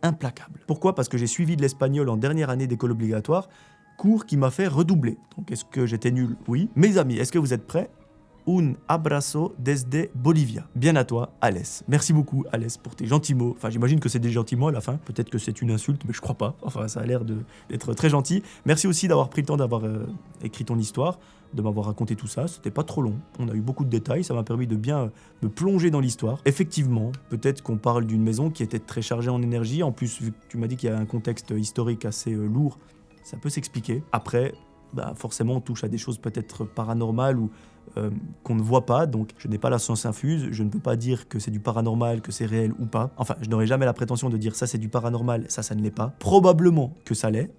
implacable. Pourquoi ? Parce que j'ai suivi de l'espagnol en dernière année d'école obligatoire, cours qui m'a fait redoubler. Donc est-ce que j'étais nul? Oui. Mes amis, est-ce que vous êtes prêts? Un abrazo desde Bolivia. Bien à toi, Alès. Merci beaucoup, Alès, pour tes gentils mots. Enfin, j'imagine que c'est des gentils mots à la fin. Peut-être que c'est une insulte, mais je crois pas. Enfin, ça a l'air d'être très gentil. Merci aussi d'avoir pris le temps d'avoir écrit ton histoire, de m'avoir raconté tout ça. C'était pas trop long. On a eu beaucoup de détails. Ça m'a permis de bien me plonger dans l'histoire. Effectivement, peut-être qu'on parle d'une maison qui était très chargée en énergie. En plus, vu que tu m'as dit qu'il y a un contexte historique assez lourd, ça peut s'expliquer. Après, forcément, on touche à des choses peut-être paranormales ou qu'on ne voit pas, donc je n'ai pas la science infuse, je ne peux pas dire que c'est du paranormal, que c'est réel ou pas. Enfin, je n'aurai jamais la prétention de dire ça c'est du paranormal, ça ne l'est pas. Probablement que ça l'est,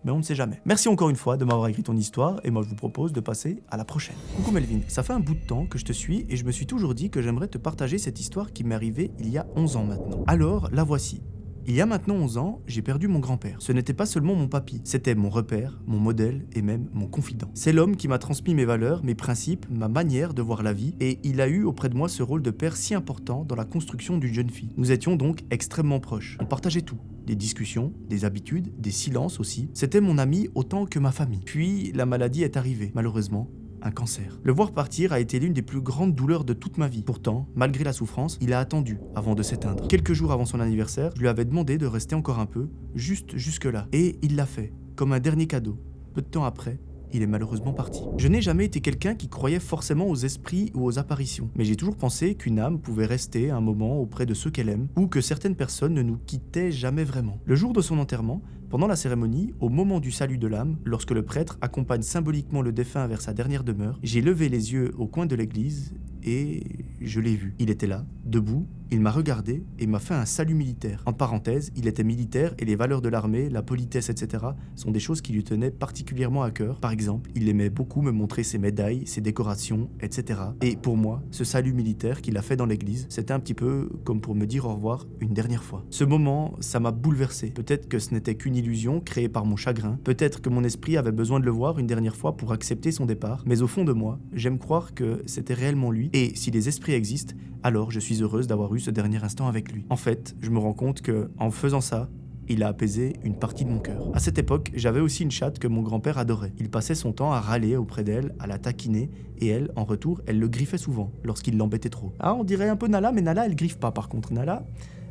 mais on ne sait jamais. Merci encore une fois de m'avoir écrit ton histoire, et moi je vous propose de passer à la prochaine. Coucou Melvin, ça fait un bout de temps que je te suis, et je me suis toujours dit que j'aimerais te partager cette histoire qui m'est arrivée il y a 11 ans maintenant. Alors, la voici. Il y a maintenant 11 ans, j'ai perdu mon grand-père. Ce n'était pas seulement mon papy, c'était mon repère, mon modèle et même mon confident. C'est l'homme qui m'a transmis mes valeurs, mes principes, ma manière de voir la vie, et il a eu auprès de moi ce rôle de père si important dans la construction d'une jeune fille. Nous étions donc extrêmement proches. On partageait tout. Des discussions, des habitudes, des silences aussi. C'était mon ami autant que ma famille. Puis la maladie est arrivée, malheureusement. Un cancer. Le voir partir a été l'une des plus grandes douleurs de toute ma vie. Pourtant, malgré la souffrance, il a attendu avant de s'éteindre. Quelques jours avant son anniversaire, je lui avais demandé de rester encore un peu, juste jusque-là. Et il l'a fait, comme un dernier cadeau. Peu de temps après, il est malheureusement parti. Je n'ai jamais été quelqu'un qui croyait forcément aux esprits ou aux apparitions, mais j'ai toujours pensé qu'une âme pouvait rester un moment auprès de ceux qu'elle aime, ou que certaines personnes ne nous quittaient jamais vraiment. Le jour de son enterrement, pendant la cérémonie, au moment du salut de l'âme, lorsque le prêtre accompagne symboliquement le défunt vers sa dernière demeure, j'ai levé les yeux au coin de l'église et je l'ai vu. Il était là, debout, il m'a regardé et m'a fait un salut militaire. En parenthèse, il était militaire et les valeurs de l'armée, la politesse, etc. sont des choses qui lui tenaient particulièrement à cœur. Par exemple, il aimait beaucoup me montrer ses médailles, ses décorations, etc. Et pour moi, ce salut militaire qu'il a fait dans l'église, c'était un petit peu comme pour me dire au revoir une dernière fois. Ce moment, ça m'a bouleversé. Peut-être que ce n'était qu'une illusion créée par mon chagrin. Peut-être que mon esprit avait besoin de le voir une dernière fois pour accepter son départ. Mais au fond de moi, j'aime croire que c'était réellement lui. Et si les esprits existent, alors je suis heureuse d'avoir eu ce dernier instant avec lui. En fait, je me rends compte que, en faisant ça, il a apaisé une partie de mon cœur. À cette époque, j'avais aussi une chatte que mon grand-père adorait. Il passait son temps à râler auprès d'elle, à la taquiner, et elle, en retour, elle le griffait souvent, lorsqu'il l'embêtait trop. Ah, on dirait un peu Nala, mais Nala, elle griffe pas par contre. Nala,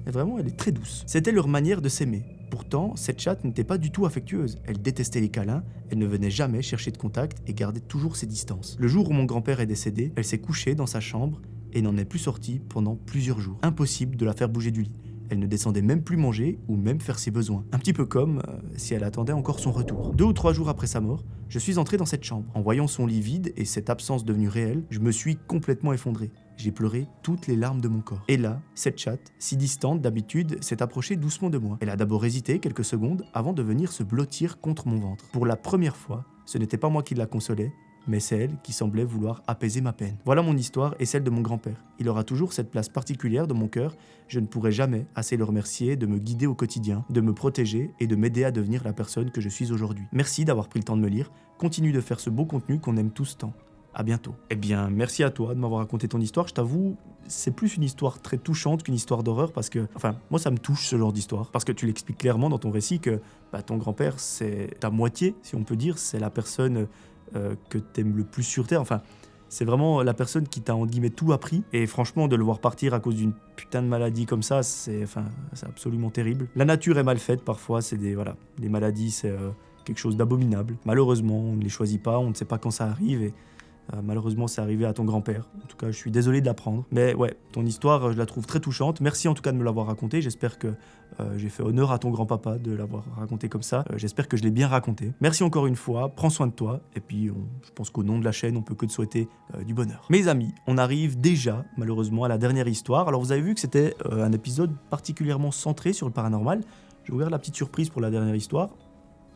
vraiment, elle est très douce. C'était leur manière de s'aimer. Pourtant, cette chatte n'était pas du tout affectueuse. Elle détestait les câlins, elle ne venait jamais chercher de contact et gardait toujours ses distances. Le jour où mon grand-père est décédé, elle s'est couchée dans sa chambre et n'en est plus sortie pendant plusieurs jours. Impossible de la faire bouger du lit. Elle ne descendait même plus manger ou même faire ses besoins. Un petit peu comme si elle attendait encore son retour. 2 ou 3 jours après sa mort, je suis entré dans cette chambre. En voyant son lit vide et cette absence devenue réelle, je me suis complètement effondré. J'ai pleuré toutes les larmes de mon corps. Et là, cette chatte, si distante d'habitude, s'est approchée doucement de moi. Elle a d'abord hésité quelques secondes avant de venir se blottir contre mon ventre. Pour la première fois, ce n'était pas moi qui la consolais, mais c'est elle qui semblait vouloir apaiser ma peine. Voilà mon histoire et celle de mon grand-père. Il aura toujours cette place particulière dans mon cœur. Je ne pourrai jamais assez le remercier de me guider au quotidien, de me protéger et de m'aider à devenir la personne que je suis aujourd'hui. Merci d'avoir pris le temps de me lire. Continue de faire ce beau contenu qu'on aime tous tant. À bientôt. Eh bien, merci à toi de m'avoir raconté ton histoire. Je t'avoue, c'est plus une histoire très touchante qu'une histoire d'horreur parce que, enfin, moi ça me touche ce genre d'histoire. Parce que tu l'expliques clairement dans ton récit que ton grand-père, c'est ta moitié, si on peut dire. C'est la personne que t'aimes le plus sur Terre. Enfin, c'est vraiment la personne qui t'a, en guillemets, tout appris. Et franchement, de le voir partir à cause d'une putain de maladie comme ça, c'est absolument terrible. La nature est mal faite parfois. Les maladies, c'est quelque chose d'abominable. Malheureusement, on ne les choisit pas, on ne sait pas quand ça arrive et malheureusement, c'est arrivé à ton grand-père. En tout cas, je suis désolé de l'apprendre. Mais ouais, ton histoire, je la trouve très touchante. Merci en tout cas de me l'avoir racontée. J'espère que j'ai fait honneur à ton grand-papa de l'avoir raconté comme ça. J'espère que je l'ai bien raconté. Merci encore une fois. Prends soin de toi. Et puis, je pense qu'au nom de la chaîne, on peut que te souhaiter du bonheur. Mes amis, on arrive déjà, malheureusement, à la dernière histoire. Alors, vous avez vu que c'était un épisode particulièrement centré sur le paranormal. Je vais ouvrir la petite surprise pour la dernière histoire.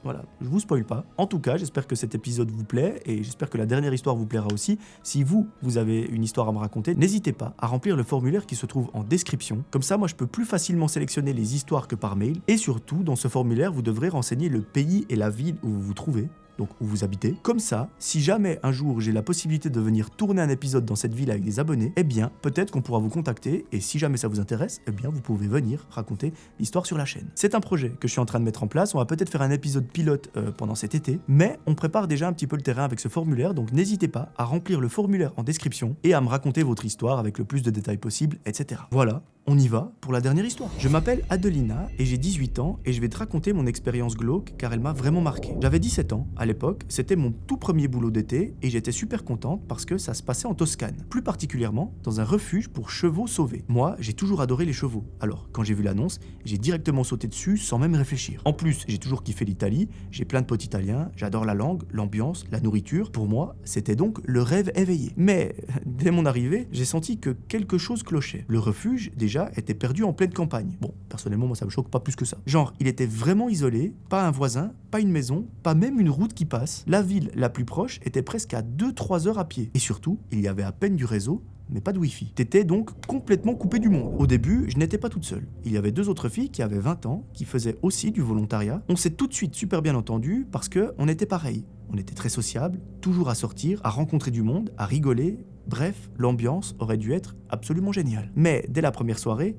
Voilà, je vous spoil pas. En tout cas, j'espère que cet épisode vous plaît et j'espère que la dernière histoire vous plaira aussi. Si vous avez une histoire à me raconter, n'hésitez pas à remplir le formulaire qui se trouve en description. Comme ça, moi, je peux plus facilement sélectionner les histoires que par mail. Et surtout, dans ce formulaire, vous devrez renseigner le pays et la ville où vous vous trouvez. donc où vous habitez. Comme ça, si jamais un jour j'ai la possibilité de venir tourner un épisode dans cette ville avec des abonnés, eh bien peut-être qu'on pourra vous contacter et si jamais ça vous intéresse, eh bien vous pouvez venir raconter l'histoire sur la chaîne. C'est un projet que je suis en train de mettre en place, on va peut-être faire un épisode pilote pendant cet été, mais on prépare déjà un petit peu le terrain avec ce formulaire, donc n'hésitez pas à remplir le formulaire en description et à me raconter votre histoire avec le plus de détails possible, etc. Voilà. On y va pour la dernière histoire. Je m'appelle Adelina et j'ai 18 ans et je vais te raconter mon expérience glauque car elle m'a vraiment marqué. J'avais 17 ans à l'époque, c'était mon tout premier boulot d'été et j'étais super contente parce que ça se passait en Toscane, plus particulièrement dans un refuge pour chevaux sauvés. Moi, j'ai toujours adoré les chevaux, alors quand j'ai vu l'annonce, j'ai directement sauté dessus sans même réfléchir. En plus, j'ai toujours kiffé l'Italie, j'ai plein de potes italiens, j'adore la langue, l'ambiance, la nourriture. Pour moi, c'était donc le rêve éveillé. Mais dès mon arrivée, j'ai senti que quelque chose clochait. Le refuge, déjà, était perdu en pleine campagne. Bon, personnellement, moi ça me choque pas plus que ça. Genre, il était vraiment isolé, pas un voisin, pas une maison, pas même une route qui passe. La ville la plus proche était presque à 2-3 heures à pied. Et surtout, il y avait à peine du réseau, mais pas de wifi. T'étais donc complètement coupé du monde. Au début, je n'étais pas toute seule. Il y avait 2 autres filles qui avaient 20 ans, qui faisaient aussi du volontariat. On s'est tout de suite super bien entendu parce que on était pareil. On était très sociables, toujours à sortir, à rencontrer du monde, à rigoler. Bref, l'ambiance aurait dû être absolument géniale. Mais dès la première soirée,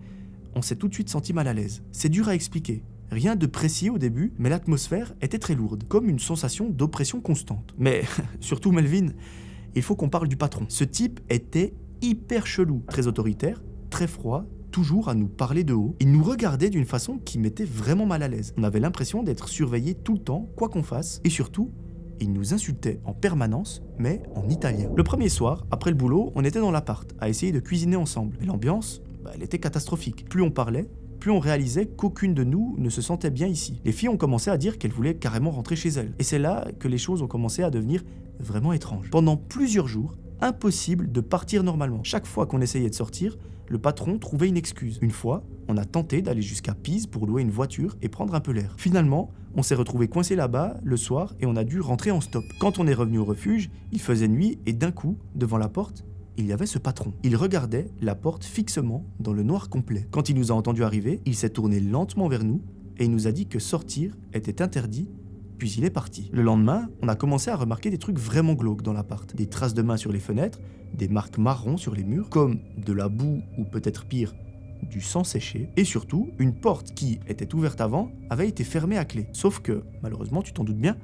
on s'est tout de suite senti mal à l'aise. C'est dur à expliquer. Rien de précis au début, mais l'atmosphère était très lourde, comme une sensation d'oppression constante. Mais surtout Melvin, il faut qu'on parle du patron. Ce type était hyper chelou, très autoritaire, très froid, toujours à nous parler de haut. Il nous regardait d'une façon qui mettait vraiment mal à l'aise. On avait l'impression d'être surveillé tout le temps, quoi qu'on fasse, et surtout, il nous insultait en permanence, mais en italien. Le premier soir, après le boulot, on était dans l'appart, à essayer de cuisiner ensemble. Mais l'ambiance, elle était catastrophique. Plus on parlait, plus on réalisait qu'aucune de nous ne se sentait bien ici. Les filles ont commencé à dire qu'elles voulaient carrément rentrer chez elles. Et c'est là que les choses ont commencé à devenir vraiment étranges. Pendant plusieurs jours, impossible de partir normalement. Chaque fois qu'on essayait de sortir, le patron trouvait une excuse. Une fois, on a tenté d'aller jusqu'à Pise pour louer une voiture et prendre un peu l'air. Finalement, on s'est retrouvé coincé là-bas le soir et on a dû rentrer en stop. Quand on est revenu au refuge, il faisait nuit et d'un coup, devant la porte, il y avait ce patron. Il regardait la porte fixement dans le noir complet. Quand il nous a entendus arriver, il s'est tourné lentement vers nous et il nous a dit que sortir était interdit, puis il est parti. Le lendemain, on a commencé à remarquer des trucs vraiment glauques dans l'appart. Des traces de mains sur les fenêtres, des marques marron sur les murs, comme de la boue ou peut-être pire, du sang séché, et surtout, une porte qui était ouverte avant avait été fermée à clé. Sauf que, malheureusement, tu t'en doutes bien,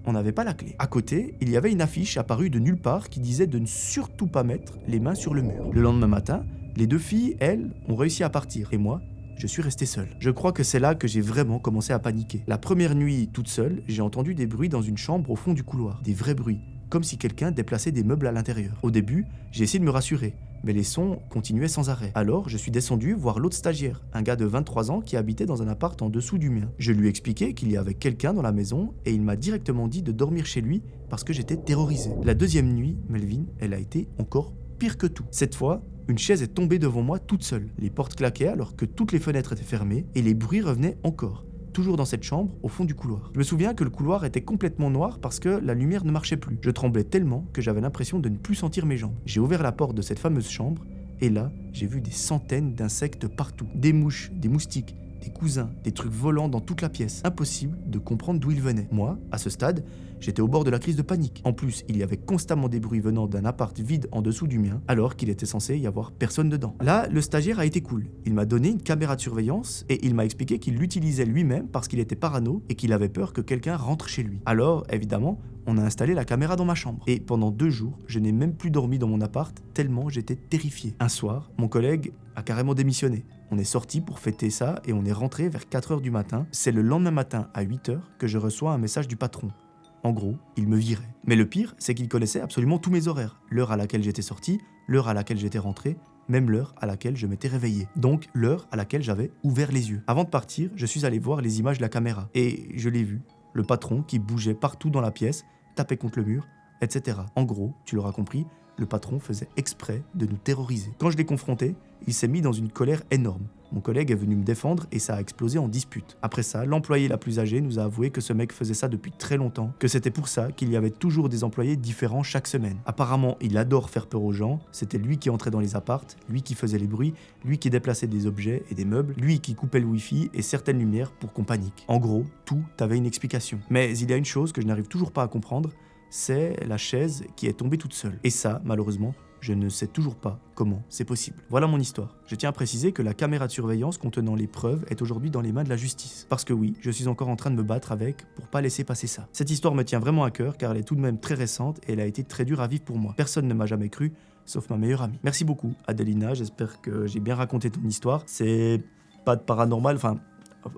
on n'avait pas la clé. À côté, il y avait une affiche apparue de nulle part qui disait de ne surtout pas mettre les mains sur le mur. Le lendemain matin, les 2 filles, elles, ont réussi à partir, et moi, je suis resté seul. Je crois que c'est là que j'ai vraiment commencé à paniquer. La première nuit, toute seule, j'ai entendu des bruits dans une chambre au fond du couloir. Des vrais bruits, comme si quelqu'un déplaçait des meubles à l'intérieur. Au début, j'ai essayé de me rassurer, mais les sons continuaient sans arrêt. Alors, je suis descendu voir l'autre stagiaire, un gars de 23 ans qui habitait dans un appart en dessous du mien. Je lui ai expliqué qu'il y avait quelqu'un dans la maison et il m'a directement dit de dormir chez lui parce que j'étais terrorisé. La deuxième nuit, Melvin, elle a été encore pire que tout. Cette fois, une chaise est tombée devant moi toute seule. Les portes claquaient alors que toutes les fenêtres étaient fermées et les bruits revenaient encore. Toujours dans cette chambre, au fond du couloir. Je me souviens que le couloir était complètement noir parce que la lumière ne marchait plus. Je tremblais tellement que j'avais l'impression de ne plus sentir mes jambes. J'ai ouvert la porte de cette fameuse chambre et là, j'ai vu des centaines d'insectes partout. Des mouches, des moustiques, des cousins, des trucs volants dans toute la pièce. Impossible de comprendre d'où ils venaient. Moi, à ce stade, j'étais au bord de la crise de panique. En plus, il y avait constamment des bruits venant d'un appart vide en dessous du mien, alors qu'il était censé y avoir personne dedans. Là, le stagiaire a été cool. Il m'a donné une caméra de surveillance et il m'a expliqué qu'il l'utilisait lui-même parce qu'il était parano et qu'il avait peur que quelqu'un rentre chez lui. Alors, évidemment, on a installé la caméra dans ma chambre. Et pendant 2 jours, je n'ai même plus dormi dans mon appart tellement j'étais terrifié. Un soir, mon collègue a carrément démissionné. On est sorti pour fêter ça et on est rentré vers 4h du matin. C'est le lendemain matin à 8h que je reçois un message du patron. En gros, il me virait. Mais le pire, c'est qu'il connaissait absolument tous mes horaires. L'heure à laquelle j'étais sorti, l'heure à laquelle j'étais rentré, même l'heure à laquelle je m'étais réveillé. Donc l'heure à laquelle j'avais ouvert les yeux. Avant de partir, je suis allé voir les images de la caméra. Et je l'ai vu. Le patron qui bougeait partout dans la pièce, tapait contre le mur, etc. En gros, tu l'auras compris, le patron faisait exprès de nous terroriser. Quand je l'ai confronté, il s'est mis dans une colère énorme. Mon collègue est venu me défendre et ça a explosé en dispute. Après ça, l'employée la plus âgée nous a avoué que ce mec faisait ça depuis très longtemps, que c'était pour ça qu'il y avait toujours des employés différents chaque semaine. Apparemment, il adore faire peur aux gens, c'était lui qui entrait dans les appartes, lui qui faisait les bruits, lui qui déplaçait des objets et des meubles, lui qui coupait le wifi et certaines lumières pour qu'on panique. En gros, tout avait une explication. Mais il y a une chose que je n'arrive toujours pas à comprendre, c'est la chaise qui est tombée toute seule. Et ça, malheureusement, je ne sais toujours pas comment c'est possible. Voilà mon histoire. Je tiens à préciser que la caméra de surveillance contenant les preuves est aujourd'hui dans les mains de la justice. Parce que oui, je suis encore en train de me battre avec pour pas laisser passer ça. Cette histoire me tient vraiment à cœur car elle est tout de même très récente et elle a été très dure à vivre pour moi. Personne ne m'a jamais cru, sauf ma meilleure amie. Merci beaucoup Adelina, j'espère que j'ai bien raconté ton histoire. C'est pas de paranormal,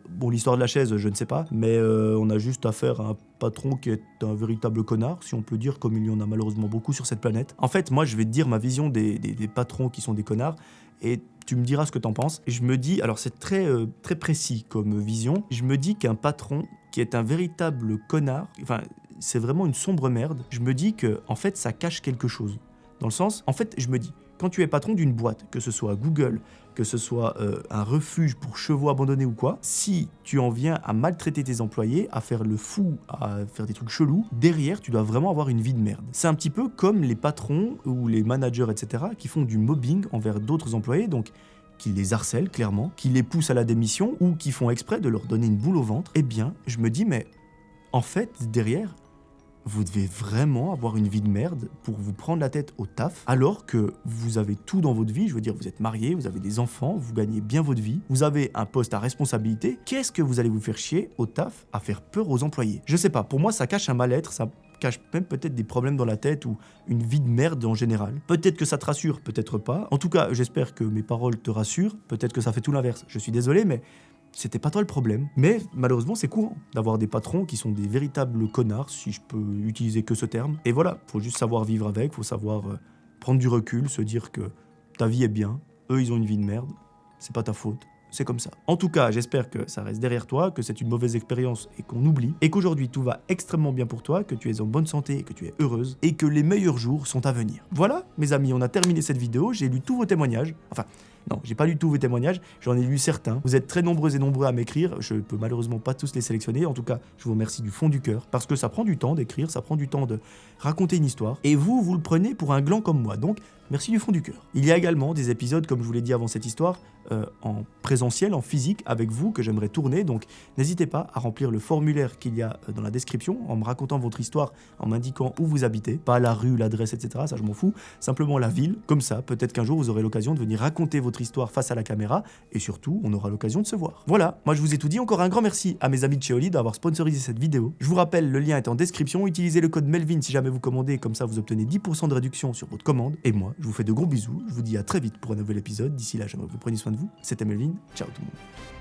bon, l'histoire de la chaise, je ne sais pas, mais on a juste affaire à un patron qui est un véritable connard, si on peut dire, comme il y en a malheureusement beaucoup sur cette planète. En fait, moi, je vais te dire ma vision des patrons qui sont des connards, et tu me diras ce que t'en penses. Et je me dis, alors c'est très précis comme vision, je me dis qu'un patron qui est un véritable connard, c'est vraiment une sombre merde, je me dis que, en fait, ça cache quelque chose. Dans le sens, en fait, je me dis, quand tu es patron d'une boîte, que ce soit Google, que ce soit un refuge pour chevaux abandonnés ou quoi, si tu en viens à maltraiter tes employés, à faire le fou, à faire des trucs chelous, derrière, tu dois vraiment avoir une vie de merde. C'est un petit peu comme les patrons ou les managers, etc., qui font du mobbing envers d'autres employés, donc qui les harcèlent clairement, qui les poussent à la démission ou qui font exprès de leur donner une boule au ventre. Eh bien, je me dis, mais en fait, derrière, vous devez vraiment avoir une vie de merde pour vous prendre la tête au taf, alors que vous avez tout dans votre vie. Je veux dire, vous êtes marié, vous avez des enfants, vous gagnez bien votre vie, vous avez un poste à responsabilité. Qu'est-ce que vous allez vous faire chier au taf à faire peur aux employés? Je sais pas, pour moi ça cache un mal-être, ça cache même peut-être des problèmes dans la tête ou une vie de merde en général. Peut-être que ça te rassure, peut-être pas. En tout cas, j'espère que mes paroles te rassurent. Peut-être que ça fait tout l'inverse. Je suis désolé, mais c'était pas toi le problème. Mais malheureusement, c'est courant d'avoir des patrons qui sont des véritables connards, si je peux utiliser que ce terme. Et voilà, faut juste savoir vivre avec, faut savoir prendre du recul, se dire que ta vie est bien, eux ils ont une vie de merde, c'est pas ta faute. C'est comme ça. En tout cas, j'espère que ça reste derrière toi, que c'est une mauvaise expérience et qu'on oublie, et qu'aujourd'hui tout va extrêmement bien pour toi, que tu es en bonne santé, que tu es heureuse, et que les meilleurs jours sont à venir. Voilà, mes amis, on a terminé cette vidéo, j'ai lu tous vos témoignages, non, j'ai pas lu tous vos témoignages, j'en ai lu certains. Vous êtes très nombreux et nombreux à m'écrire, je peux malheureusement pas tous les sélectionner, en tout cas, je vous remercie du fond du cœur, parce que ça prend du temps d'écrire, ça prend du temps de raconter une histoire, et vous le prenez pour un gland comme moi, donc merci du fond du cœur. Il y a également des épisodes, comme je vous l'ai dit avant cette histoire, en présentiel, en physique, avec vous, que j'aimerais tourner, donc n'hésitez pas à remplir le formulaire qu'il y a dans la description, en me racontant votre histoire, en m'indiquant où vous habitez, pas la rue, l'adresse, etc., ça je m'en fous, simplement la ville, comme ça, peut-être qu'un jour vous aurez l'occasion de venir raconter votre histoire face à la caméra, et surtout, on aura l'occasion de se voir. Voilà, moi je vous ai tout dit, encore un grand merci à mes amis de chez Oli d'avoir sponsorisé cette vidéo. Je vous rappelle, le lien est en description, utilisez le code Melvin si jamais vous commandez, comme ça vous obtenez 10% de réduction sur votre commande, et moi, je vous fais de gros bisous, je vous dis à très vite pour un nouvel épisode, d'ici là, j'aimerais que vous preniez soin de vous, c'était Melvin, ciao tout le monde.